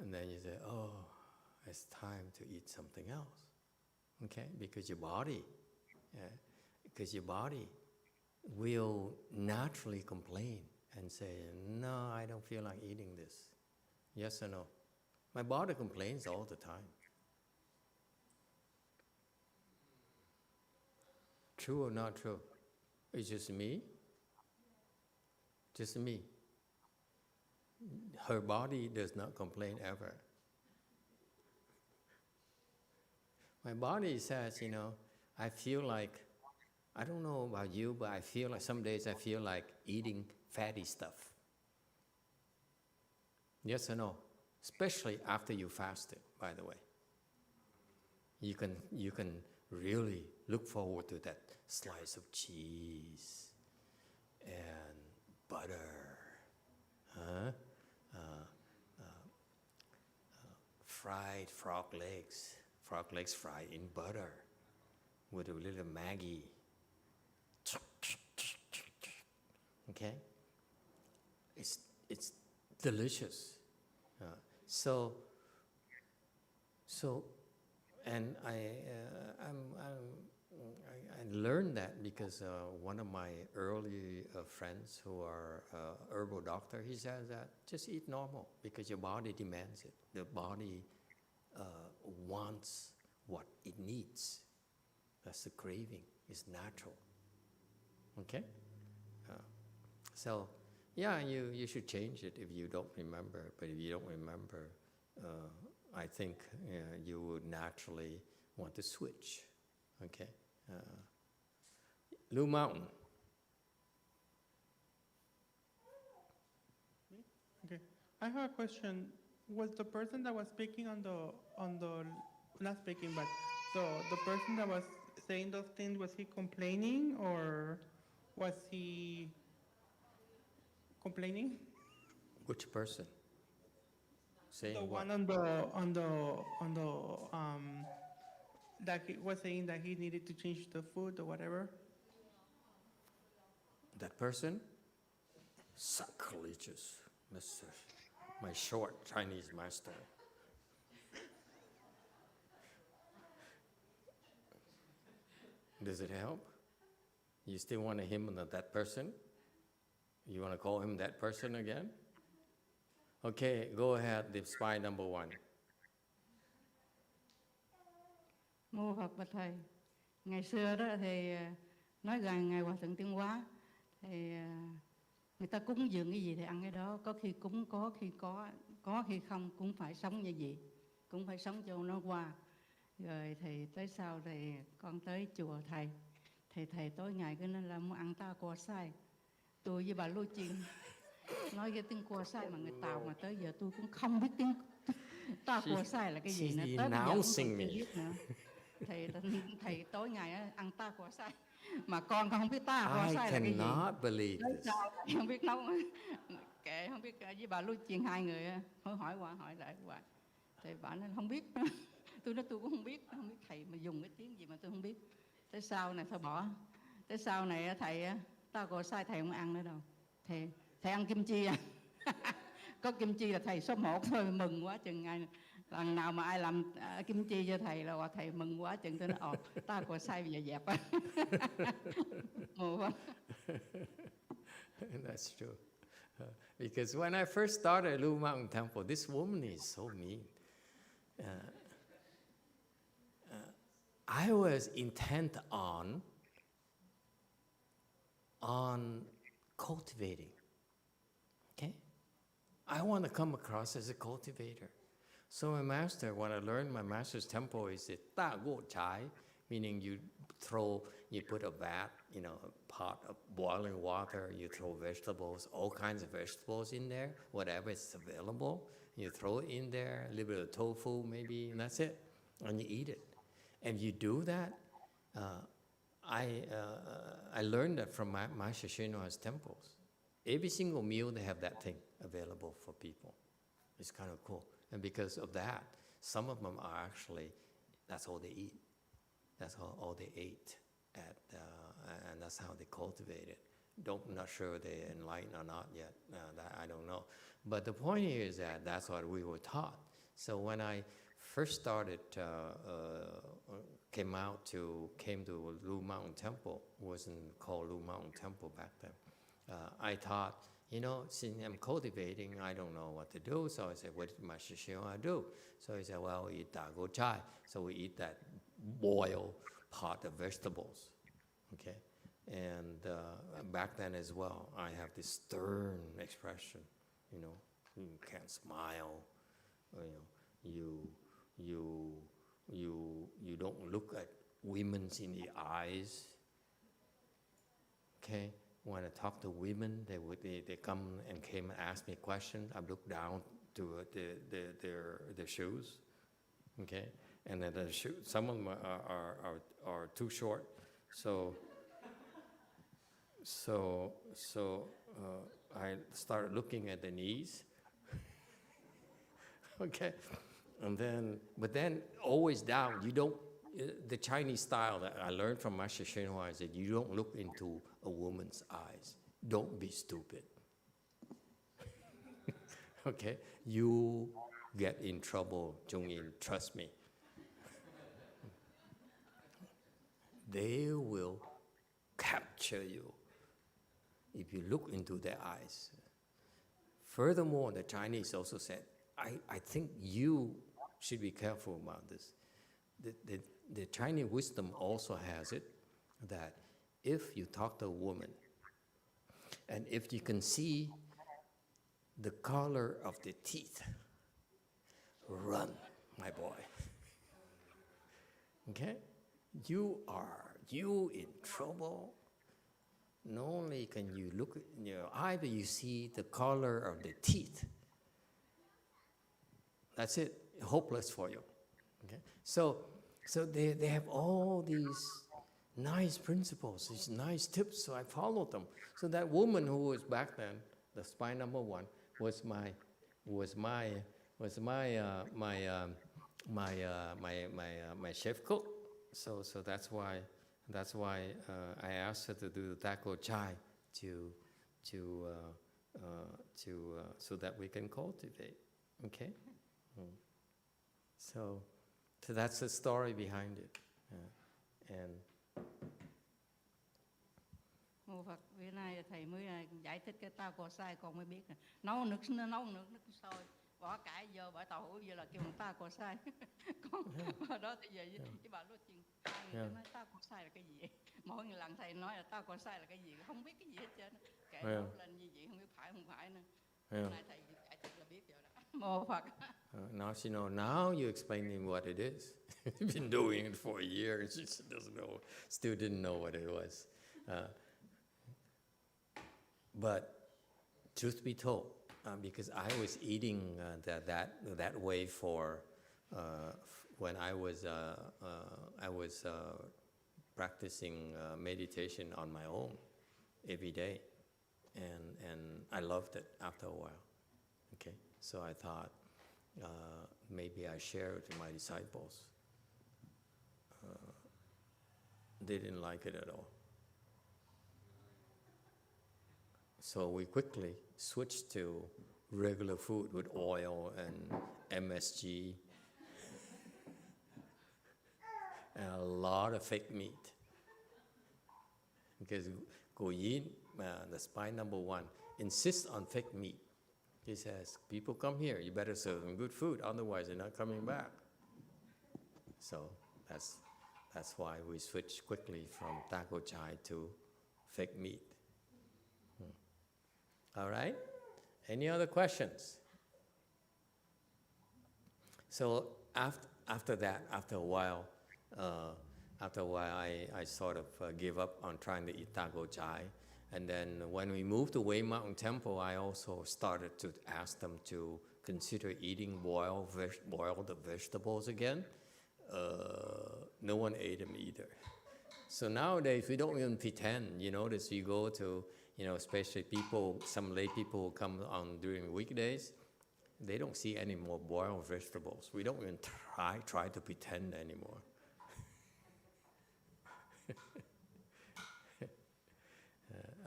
And then you say, oh, it's time to eat something else. Okay? Because your body will naturally complain and say, no, I don't feel like eating this. Yes or no? My body complains all the time. True or not true? It's just me? Just me. Her body does not complain ever. My body says, I feel like, I don't know about you, but I feel like some days I feel like eating fatty stuff. Yes or no? Especially after you fasted, by the way. You can really look forward to that slice of cheese and butter, fried frog legs fried in butter with a little Maggi. Okay, it's delicious. And I learned that because one of my early friends who are herbal doctor, he says that just eat normal because your body demands it. The body wants what it needs. That's the craving. It's natural. Okay? So, yeah, you should change it if you don't remember. But if you don't remember, I think you would naturally want to switch. Okay? Blue Mountain. Okay, I have a question. Was the person that was speaking on the not speaking, but the person that was saying those things, was he complaining or was he complaining? Which person? Saying The what? one on the that he was saying that he needed to change the food or whatever. That person? Sacrilegious, Mr. My short Chinese master. Does it help? You still want to him that person? You want to call him that person again? Okay, go ahead, the spy number one. Mô Phật bạch thầy, ngày xưa đó thì nói rằng ngày Hòa Thượng Tiên Hóa thì người ta cúng dường cái gì thì ăn cái đó, có khi cúng có khi có khi không, cũng phải sống như vậy, cũng phải sống cho nó qua. Rồi thầy tới sau thì con tới chùa thầy. Thầy tối ngày cứ nói là muốn ăn ta cua sai. Tôi với bà Lô Chiên nói cái tiếng cua sai mà người Tàu mà tới giờ tôi cũng không biết tiếng ta cua sai là cái gì nữa. Tới bây giờ cũng không biết nữa. Thầy tối ngày ăn ta cua sai mà con không biết ta cua sai là cái gì. I cannot believe this. Không biết nấu. Kệ không biết với bà Lô Chiên hai người hỏi qua hỏi lại hoài. Thầy bảo nó không biết. Tôi nói tôi cũng không biết thầy mà dùng cái tiếng gì mà tôi không biết. Tới sau này thôi bỏ. Tới sau này thầy ta cua sai thầy không ăn nữa đâu. Thầy ăn kim chi à? Có kim chi là thầy số 1 thôi, mừng quá chừng ngày. Lần nào mà ai làm kim chi cho thầy là thầy mừng quá chừng tôi nói ta cua sai bây giờ dẹp á. Mù quá. That's true. Because when I first started Lu Mountain Temple, this woman is so mean. I was intent on cultivating. Okay? I want to come across as a cultivator. So my master, when I learned my master's temple is ta go chai, meaning you put a vat, a pot of boiling water, you throw vegetables, all kinds of vegetables in there, whatever is available, you throw it in there, a little bit of tofu maybe, and that's it, and you eat it. And you do that, I learned that from my Shishinua's temples. Every single meal they have that thing available for people. It's kind of cool. And because of that, some of them are actually, that's all they eat. That's all they ate, and that's how they cultivate it. I'm not sure they're enlightened or not yet. That I don't know. But the point here is that that's what we were taught. So when I first started, came to Lu Mountain Temple, wasn't called Lu Mountain Temple back then. I thought, since I'm cultivating, I don't know what to do. So I said, what did my Shishiwa do? So he said, well, we eat dago chai. So we eat that boiled pot of vegetables, okay? And back then as well, I have this stern expression, you can't smile, you don't look at women in the eyes, okay? When I talk to women, they come and came and ask me questions. I look down to their shoes, okay? And then some of them are too short, so I started looking at the knees, okay, but then always down. You don't. The Chinese style that I learned from Master Shenhua is that you don't look into a woman's eyes. Don't be stupid. Okay, you get in trouble, Jung-in. Trust me. They will capture you if you look into their eyes. Furthermore, the Chinese also said, I think you should be careful about this. The Chinese wisdom also has it that if you talk to a woman, and if you can see the color of the teeth, run, my boy. Okay? You in trouble. Not only can you look in your eye, but you see the color of the teeth. That's it, hopeless for you. Okay? So they have all these nice principles, these nice tips, so I followed them. So that woman who was back then, the spy number 1, was my chef cook. So that's why I asked her to do the taco chai so that we can cultivate. Okay, so that's the story behind it, and. Mô Phật, bữa nay thầy mới giải thích cái tao cò sai con mới biết nấu nước sôi bỏ cải vô bỏ tàu hũ vô là kêu bằng ta cò sai. Con hồi đó thì về với bà nói chuyện tôi nói ta cò sai là cái gì, mỗi lần thầy nói là ta cò sai là cái gì không biết cái gì hết trơn, kể lên như vậy không biết phải không phải nữa. Hôm nay thầy giải thích là biết rồi đó. Mô Phật. Now she know. Now you explaining what it is. You've been doing it for a year, and she doesn't know. Still didn't know what it was. But truth be told, because I was eating that way for when I was practicing meditation on my own every day, and I loved it after a while. Okay, so I thought maybe I share it with my disciples. They didn't like it at all. So we quickly switched to regular food with oil and MSG and a lot of fake meat. Because Gu Yin, the spy number one, insists on fake meat. He says, people come here, you better serve them good food, otherwise they're not coming back. So that's why we switched quickly from taco chai to fake meat. All right? Any other questions? So after that, after a while, I sort of gave up on trying to eat taco chai. And then when we moved to Wei Mountain Temple, I also started to ask them to consider eating boiled vegetables again. No one ate them either. So nowadays, we don't even pretend. You notice you go to, especially people, some lay people who come on during weekdays, they don't see any more boiled vegetables. We don't even try to pretend anymore.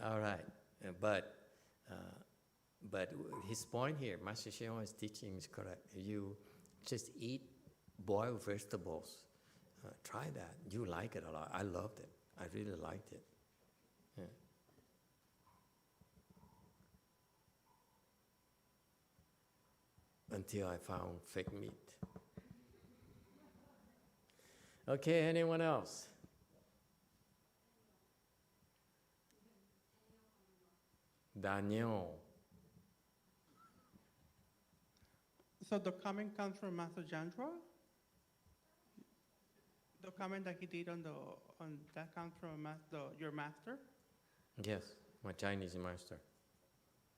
All right, but his point here, Master Hsieh-Hua's teaching is correct. You just eat boiled vegetables. Try that. You like it a lot. I loved it. I really liked it. Yeah. Until I found fake meat. Okay, anyone else? Daniel. So the comment comes from Master Jantra? The comment that he did on that comes from your master? Yes, my Chinese master.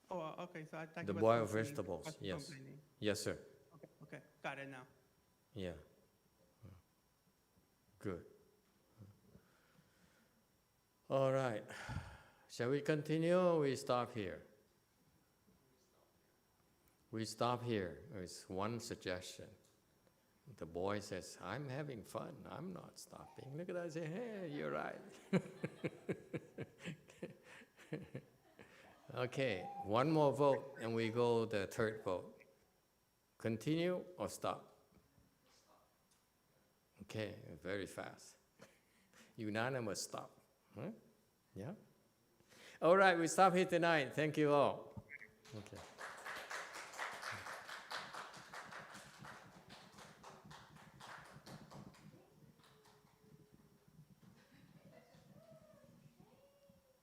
Oh, okay. So I thought The he was boiled complaining. vegetables, Was he yes. complaining? Yes, sir. Okay, got it now. Yeah. Good. All right. Shall we continue or we stop here? We stop here. It's one suggestion. The boy says, I'm having fun. I'm not stopping. Look at that. I say, hey, you're right. Okay, one more vote and we go the third vote. Continue or stop? Okay, very fast. Unanimous stop. Huh? Yeah? All right, we stop here tonight. Thank you all. Okay.